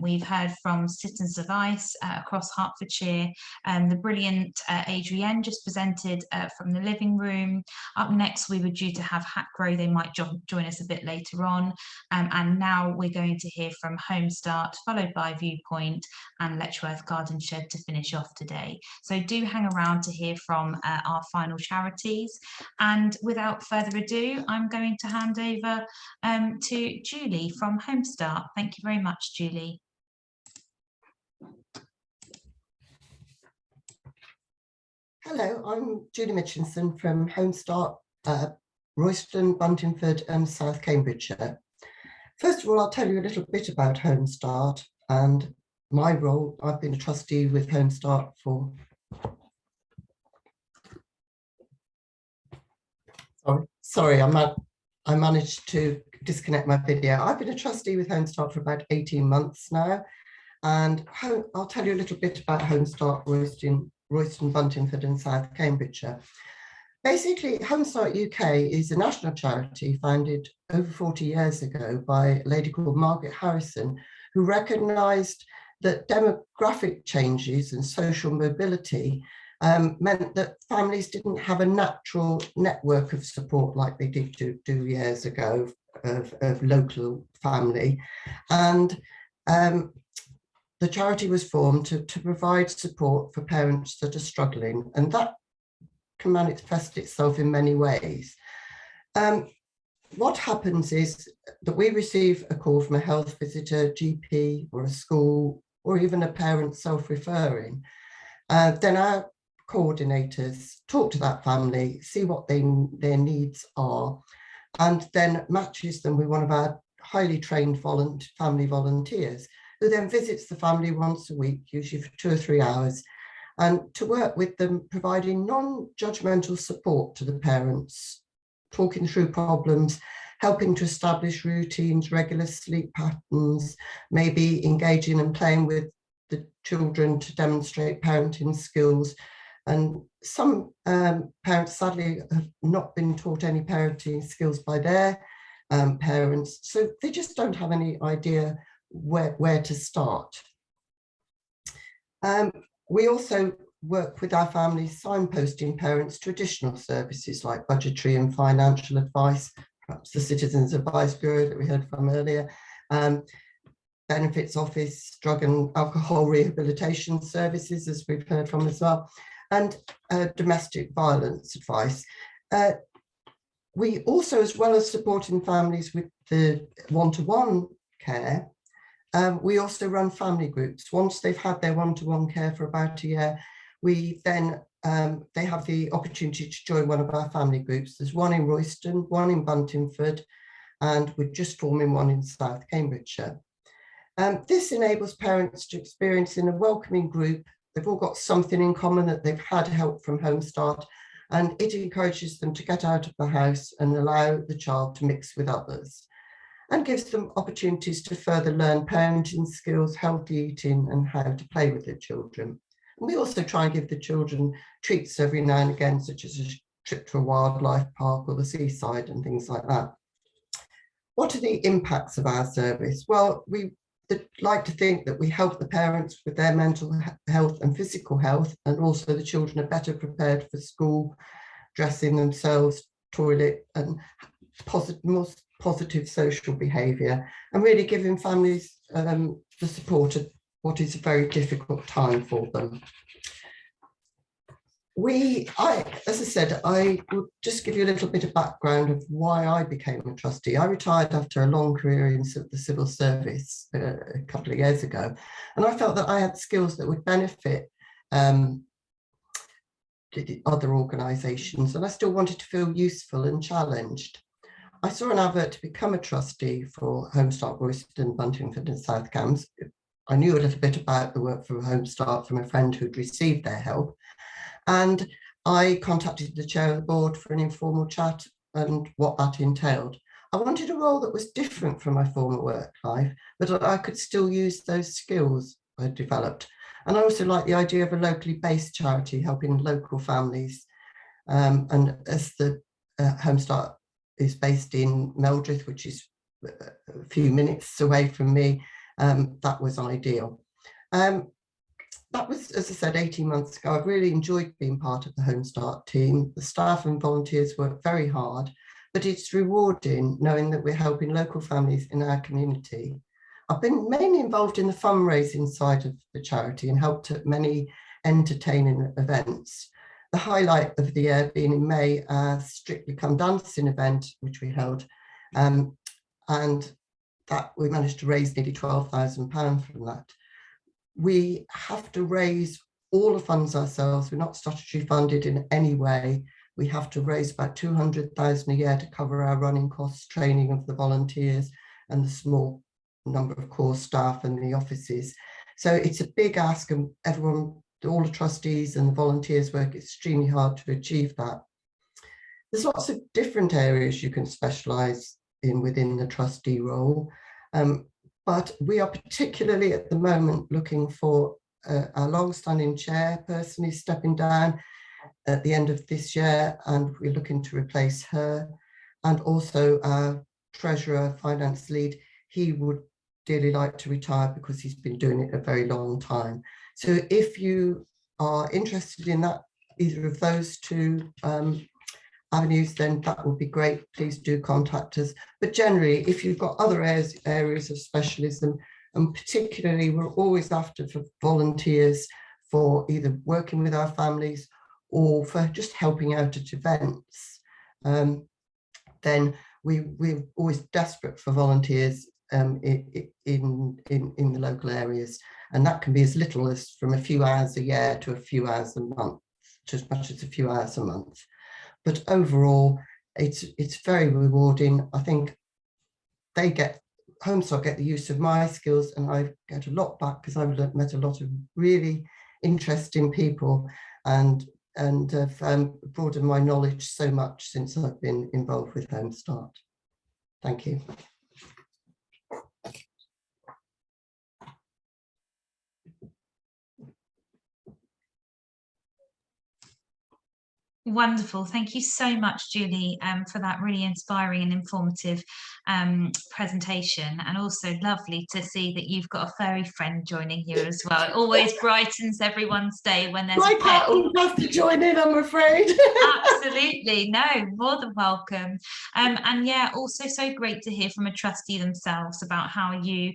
We've heard from Citizens Advice across Hertfordshire. The brilliant Adrienne just presented from the Living Room. Up next, we were due to have Hackrow. They might join us a bit later on. And now we're going to hear from Home Start, followed by Viewpoint and Letchworth Garden Shed to finish off today. So do hang around to hear from our final charities. And without further ado, I'm going to hand over to Julie from Home Start. Thank you very much, Julie. Hello, I'm Julie Mitchinson from Home Start, Royston, Buntingford and South Cambridgeshire. First of all, I'll tell you a little bit about Home Start and my role. I've been a trustee with Home Start for Sorry, I managed to disconnect my video. I've been a trustee with Home Start for about 18 months now, and I'll tell you a little bit about Home Start Royston, Buntingford and South Cambridgeshire. Basically, Home Start UK is a national charity founded over 40 years ago by a lady called Margaret Harrison, who recognised that demographic changes and social mobility meant that families didn't have a natural network of support like they did do years ago of local family. And the charity was formed to provide support for parents that are struggling, and that can manifest itself in many ways. What happens is that we receive a call from a health visitor, GP or a school, or even a parent self-referring. Then our coordinators talk to that family, see what their needs are, and then matches them with one of our highly trained family volunteers, who then visits the family once a week, usually for 2 or 3 hours, and to work with them, providing non-judgmental support to the parents, talking through problems, helping to establish routines, regular sleep patterns, maybe engaging and playing with the children to demonstrate parenting skills. And some parents sadly have not been taught any parenting skills by their parents, so they just don't have any idea where to start. We also work with our families signposting parents to additional services like budgetary and financial advice, perhaps the Citizens Advice Bureau that we heard from earlier, benefits office, drug and alcohol rehabilitation services, as we've heard from as well, and domestic violence advice. We also, as well as supporting families with the one-to-one care, we also run family groups. Once they've had their one-to-one care for about a year, we then, they have the opportunity to join one of our family groups. There's one in Royston, one in Buntingford, and we're just forming one in South Cambridgeshire. This enables parents to experience in a welcoming group. They've all got something in common, that they've had help from Home Start, and it encourages them to get out of the house and allow the child to mix with others, and gives them opportunities to further learn parenting skills, healthy eating, and how to play with their children. And we also try and give the children treats every now and again, such as a trip to a wildlife park or the seaside and things like that. What are the impacts of our service? Well, we like to think that we help the parents with their mental health and physical health, and also the children are better prepared for school, dressing themselves, toilet, and more positive social behaviour, and really giving families the support at what is a very difficult time for them. As I said, I will just give you a little bit of background of why I became a trustee. I retired after a long career in the civil service a couple of years ago, and I felt that I had skills that would benefit other organisations, and I still wanted to feel useful and challenged. I saw an advert to become a trustee for Home Start Royston, Buntingford and South Cambs. I knew a little bit about the work from Home Start from a friend who'd received their help, and I contacted the chair of the board for an informal chat and what that entailed. I wanted a role that was different from my former work life, but that I could still use those skills I developed. And I also like the idea of a locally based charity helping local families. And as the Home Start is based in Meldrith, which is a few minutes away from me, that was ideal. That was, as I said, 18 months ago. I've really enjoyed being part of the Home Start team. The staff and volunteers work very hard, but it's rewarding knowing that we're helping local families in our community. I've been mainly involved in the fundraising side of the charity and helped at many entertaining events. The highlight of the year being in May, Strictly Come Dancing event, which we held, and that we managed to raise nearly £12,000 from that. We have to raise all the funds ourselves. We're not statutory funded in any way. We have to raise about 200,000 a year to cover our running costs, training of the volunteers and the small number of core staff and the offices. So it's a big ask, and everyone, all the trustees and the volunteers work extremely hard to achieve that. There's lots of different areas you can specialise in within the trustee role. But we are particularly at the moment looking for our long-standing chairperson is stepping down at the end of this year, and we're looking to replace her. And also our treasurer, finance lead, he would dearly like to retire because he's been doing it a very long time. So if you are interested in that, either of those two avenues, then that would be great. Please do contact us. But generally, if you've got other areas of specialism, and particularly we're always after for volunteers for either working with our families or for just helping out at events, then we're always desperate for volunteers in the local areas. And that can be as little as from a few hours a year to a few hours a month, to as much as a few hours a month. But overall, it's very rewarding. I think Home Start get the use of my skills, and I get a lot back because I've met a lot of really interesting people and have broadened my knowledge so much since I've been involved with Home Start. Thank you. Wonderful. Thank you so much, Julie, for that really inspiring and informative presentation, and also lovely to see that you've got a furry friend joining here as well. It always brightens everyone's day when there's my cat will have to join in, I'm afraid. Absolutely, no, more than welcome. And yeah, also so great to hear from a trustee themselves about how you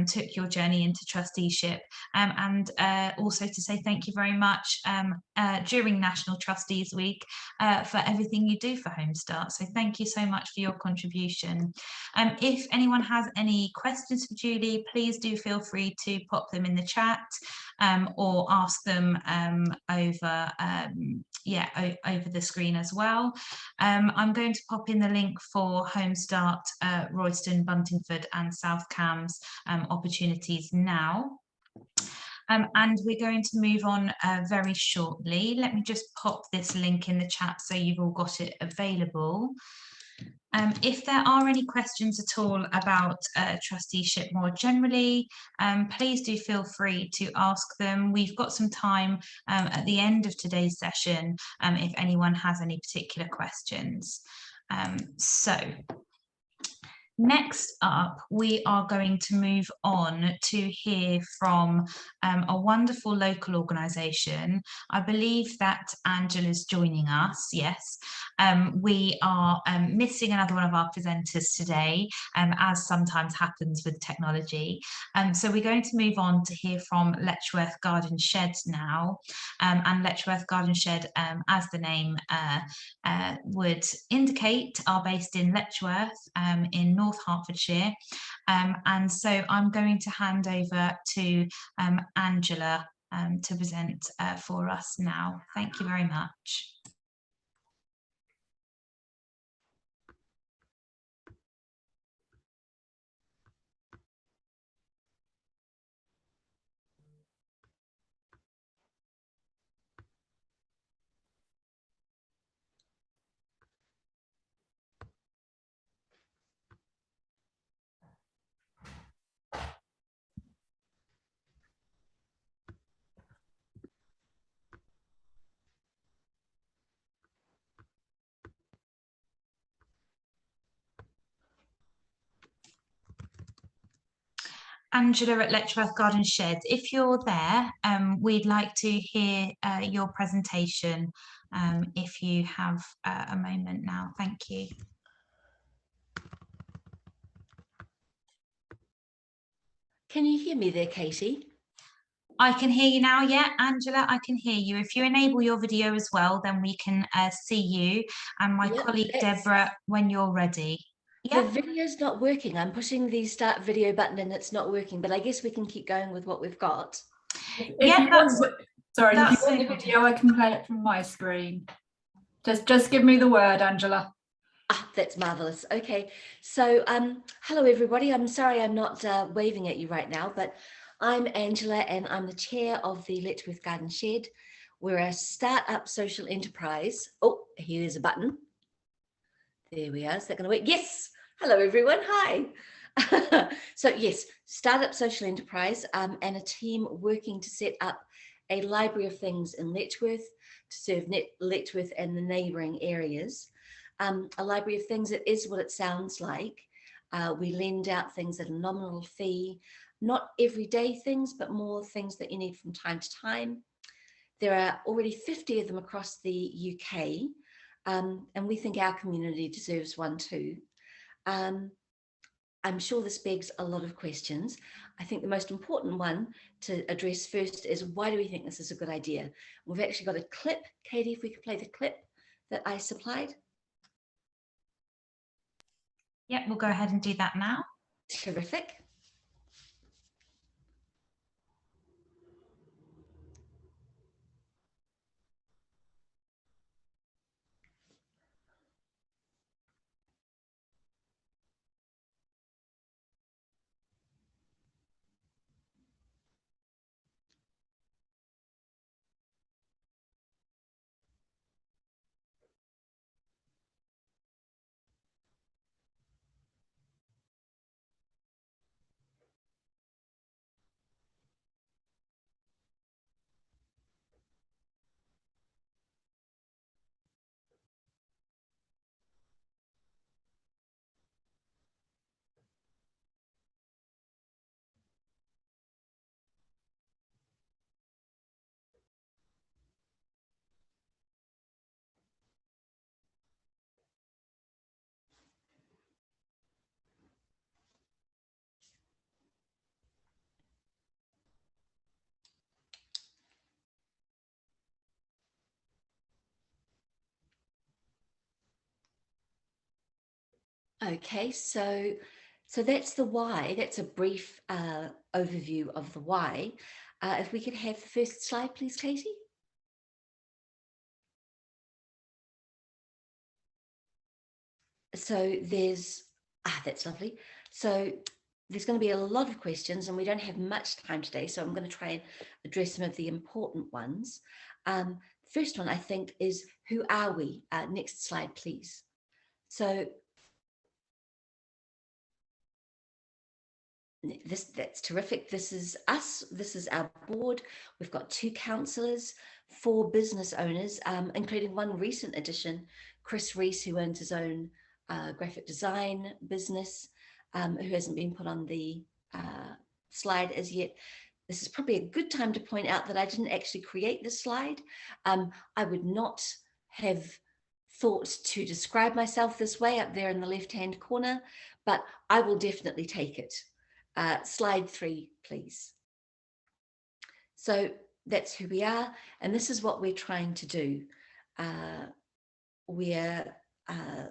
took your journey into trusteeship, and also to say thank you very much during National Trustees Week for everything you do for Home Start. So thank you so much for your contribution. If anyone has any questions for Julie, please do feel free to pop them in the chat or ask them over the screen as well. I'm going to pop in the link for Home Start Royston, Buntingford and South Cambs opportunities now. And we're going to move on very shortly. Let me just pop this link in the chat so you've all got it available. If there are any questions at all about trusteeship more generally, please do feel free to ask them. We've got some time at the end of today's session if anyone has any particular questions. So Next up, we are going to move on to hear from a wonderful local organisation. I believe that Angela's joining us, yes. We are missing another one of our presenters today, as sometimes happens with technology. So we're going to move on to hear from Letchworth Garden Shed now. And Letchworth Garden Shed, as the name would indicate, are based in Letchworth in North Hertfordshire, and so I'm going to hand over to Angela to present for us now. Thank you very much. Angela at Letchworth Garden Shed, if you're there, we'd like to hear your presentation if you have a moment now. Thank you. Can you hear me there, Katie? I can hear you now, yeah, Angela, I can hear you. If you enable your video as well, then we can see you and my colleague Deborah when you're ready. The video's not working. I'm pushing the start video button and it's not working, but I guess we can keep going with what we've got. If you want the video, I can play it from my screen. Just give me the word, Angela. Ah, that's marvelous. Okay, so hello everybody. I'm sorry I'm not waving at you right now, but I'm Angela and I'm the chair of the Letchworth Garden Shed. We're a startup social enterprise. Oh, here's a button. There we are. Is that going to work? Yes. Hello everyone. Hi. So yes, startup social enterprise and a team working to set up a library of things in Letchworth to serve Letchworth and the neighbouring areas. A library of things, it is what it sounds like. We lend out things at a nominal fee, not everyday things, but more things that you need from time to time. There are already 50 of them across the UK, and we think our community deserves one too. I'm sure this begs a lot of questions. I think the most important one to address first is, why do we think this is a good idea? We've actually got a clip. Katie, if we could play the clip that I supplied. Yep, we'll go ahead and do that now. Terrific. Okay, so that's the why. That's a brief overview of the why. If we could have the first slide, please, Katie. So there's, that's lovely. So there's going to be a lot of questions and we don't have much time today, so I'm going to try and address some of the important ones. First one, I think, is who are we? Next slide, please. So that's terrific. This is us. This is our board. We've got 2 councillors, 4 business owners, including one recent addition, Chris Rees, who owns his own graphic design business. who hasn't been put on the slide as yet. This is probably a good time to point out that I didn't actually create this slide. I would not have thought to describe myself this way up there in the left-hand corner, but I will definitely take it. Slide 3, please. So that's who we are, and this is what we're trying to do. We're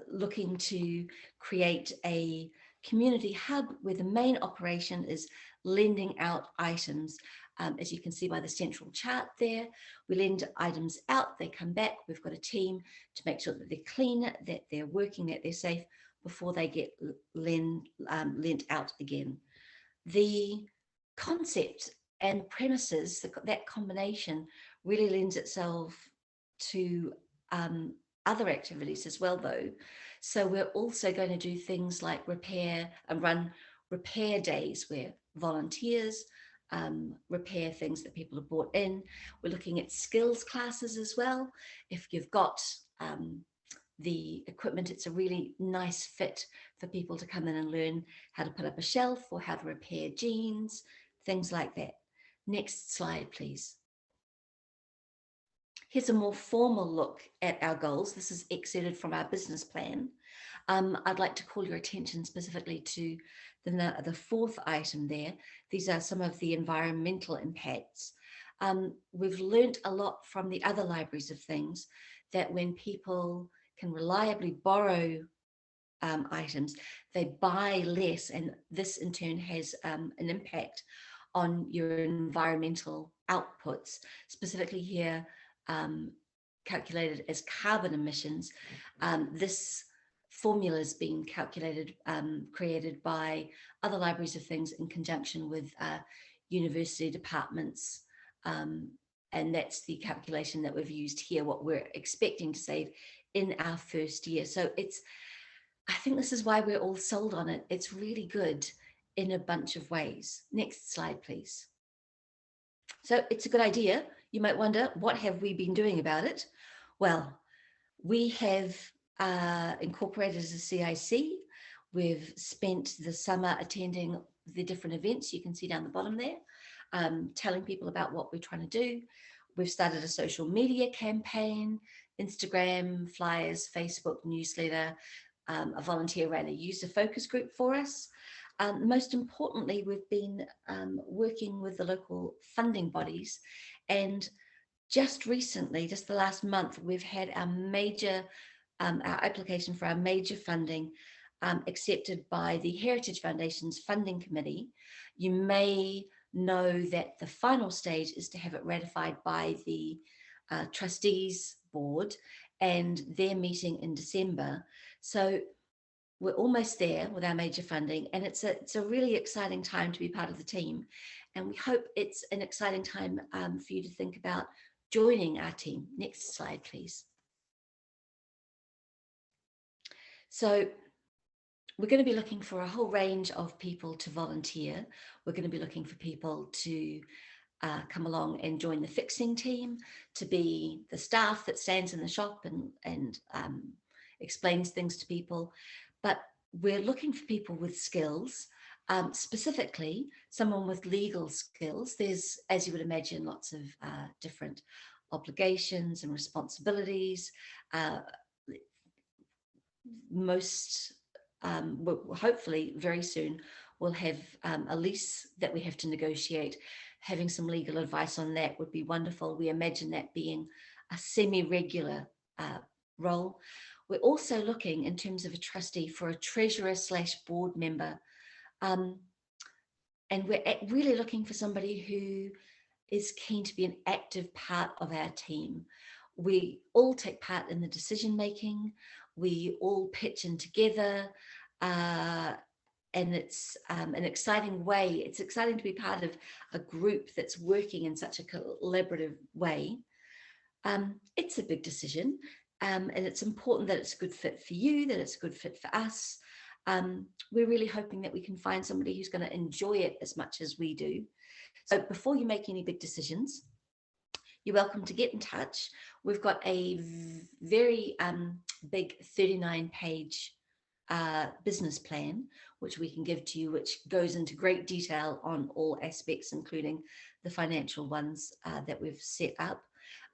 looking to create a community hub where the main operation is lending out items. As you can see by the central chart there, we lend items out, they come back, we've got a team to make sure that they're clean, that they're working, that they're safe before they get lent out again. The concept and premises, that combination really lends itself to other activities as well though. So we're also going to do things like repair and run repair days where volunteers repair things that people have brought in. We're looking at skills classes as well. If you've got the equipment, it's a really nice fit for people to come in and learn how to put up a shelf or how to repair jeans, things like that. Next slide, please. Here's a more formal look at our goals. This is excerpted from our business plan. I'd like to call your attention specifically to the fourth item there. These are some of the environmental impacts. We've learned a lot from the other libraries of things, that when people can reliably borrow items, they buy less, and this in turn has an impact on your environmental outputs, specifically here calculated as carbon emissions. This formula has been calculated, created by other libraries of things in conjunction with university departments, and that's the calculation that we've used here, what we're expecting to save in our first year. So I think this is why we're all sold on it. It's really good in a bunch of ways. Next slide, please. So it's a good idea. You might wonder, what have we been doing about it? Well, we have incorporated as a CIC. We've spent the summer attending the different events you can see down the bottom there, telling people about what we're trying to do. We've started a social media campaign, Instagram, flyers, Facebook, newsletter. A volunteer ran a user focus group for us. Most importantly, we've been working with the local funding bodies, and just recently, just the last month, we've had our major, our application for our major funding accepted by the Heritage Foundation's funding committee. You may know that the final stage is to have it ratified by the trustees board, and they're meeting in December. So we're almost there with our major funding, and it's a really exciting time to be part of the team. And we hope it's an exciting time for you to think about joining our team. Next slide, please. So we're going to be looking for a whole range of people to volunteer. We're going to be looking for people to come along and join the fixing team, to be the staff that stands in the shop and explains things to people. But we're looking for people with skills, specifically someone with legal skills. There's, as you would imagine, lots of different obligations and responsibilities. Hopefully very soon we'll have a lease that we have to negotiate. Having some legal advice on that would be wonderful. We imagine that being a semi-regular role. We're also looking, in terms of a trustee, for a treasurer/board member. And we're really looking for somebody who is keen to be an active part of our team. We all take part in the decision making. We all pitch in together. And it's an exciting way. It's exciting to be part of a group that's working in such a collaborative way. It's a big decision. And it's important that it's a good fit for you, that it's a good fit for us. We're really hoping that we can find somebody who's going to enjoy it as much as we do. So before you make any big decisions, you're welcome to get in touch. We've got a very big 39-page business plan, which we can give to you, which goes into great detail on all aspects, including the financial ones that we've set up.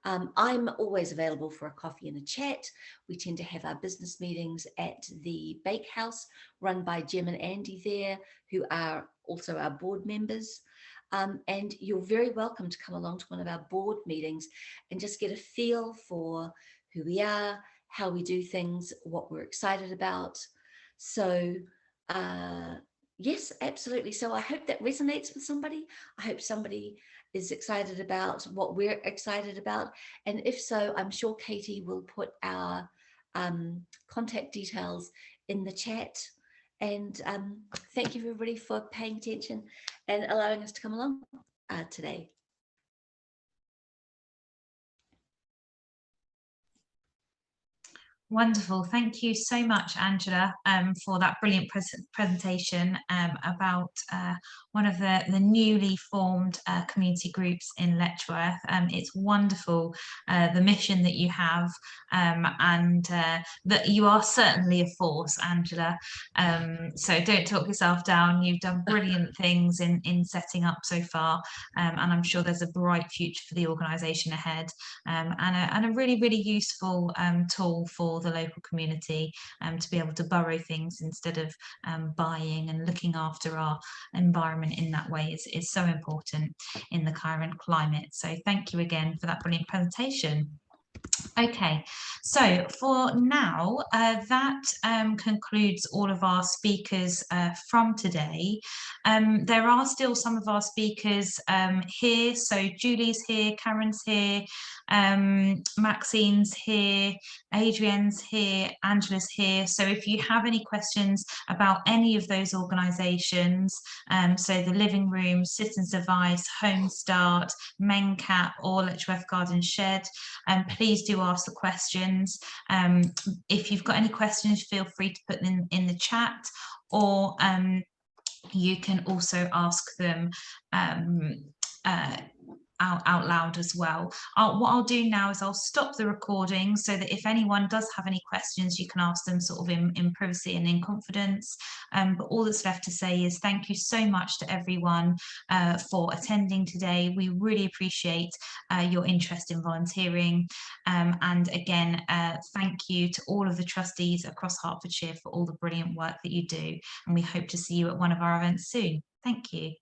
I'm always available for a coffee and a chat. We tend to have our business meetings at the Bakehouse, run by Jem and Andy there, who are also our board members. And you're very welcome to come along to one of our board meetings and just get a feel for who we are, how we do things, what we're excited about. So yes, absolutely. So I hope that resonates with somebody. I hope somebody is excited about what we're excited about. And if so, I'm sure Katie will put our contact details in the chat. And thank you everybody for paying attention and allowing us to come along today. Wonderful. Thank you so much, Angela, for that brilliant presentation about one of the newly formed community groups in Letchworth. It's wonderful, the mission that you have, and that you are certainly a force, Angela. So don't talk yourself down. You've done brilliant things in setting up so far, and I'm sure there's a bright future for the organisation ahead, and a really, really useful tool for the local community to be able to borrow things instead of buying, and looking after our environment in that way is so important in the current climate. So thank you again for that brilliant presentation. Okay, so for now, that concludes all of our speakers from today. There are still some of our speakers here. So Julie's here, Karen's here, Maxine's here, Adrienne's here, Angela's here. So if you have any questions about any of those organisations, so the Living Room, Citizens Advice, Home Start, MenCap or Letchworth Garden Shed, please do ask the questions. If you've got any questions, feel free to put them in the chat, or you can also ask them out loud as well. What I'll do now is I'll stop the recording so that if anyone does have any questions, you can ask them sort of in privacy and in confidence. But all that's left to say is thank you so much to everyone for attending today. We really appreciate your interest in volunteering. And again, thank you to all of the trustees across Hertfordshire for all the brilliant work that you do. And we hope to see you at one of our events soon. Thank you.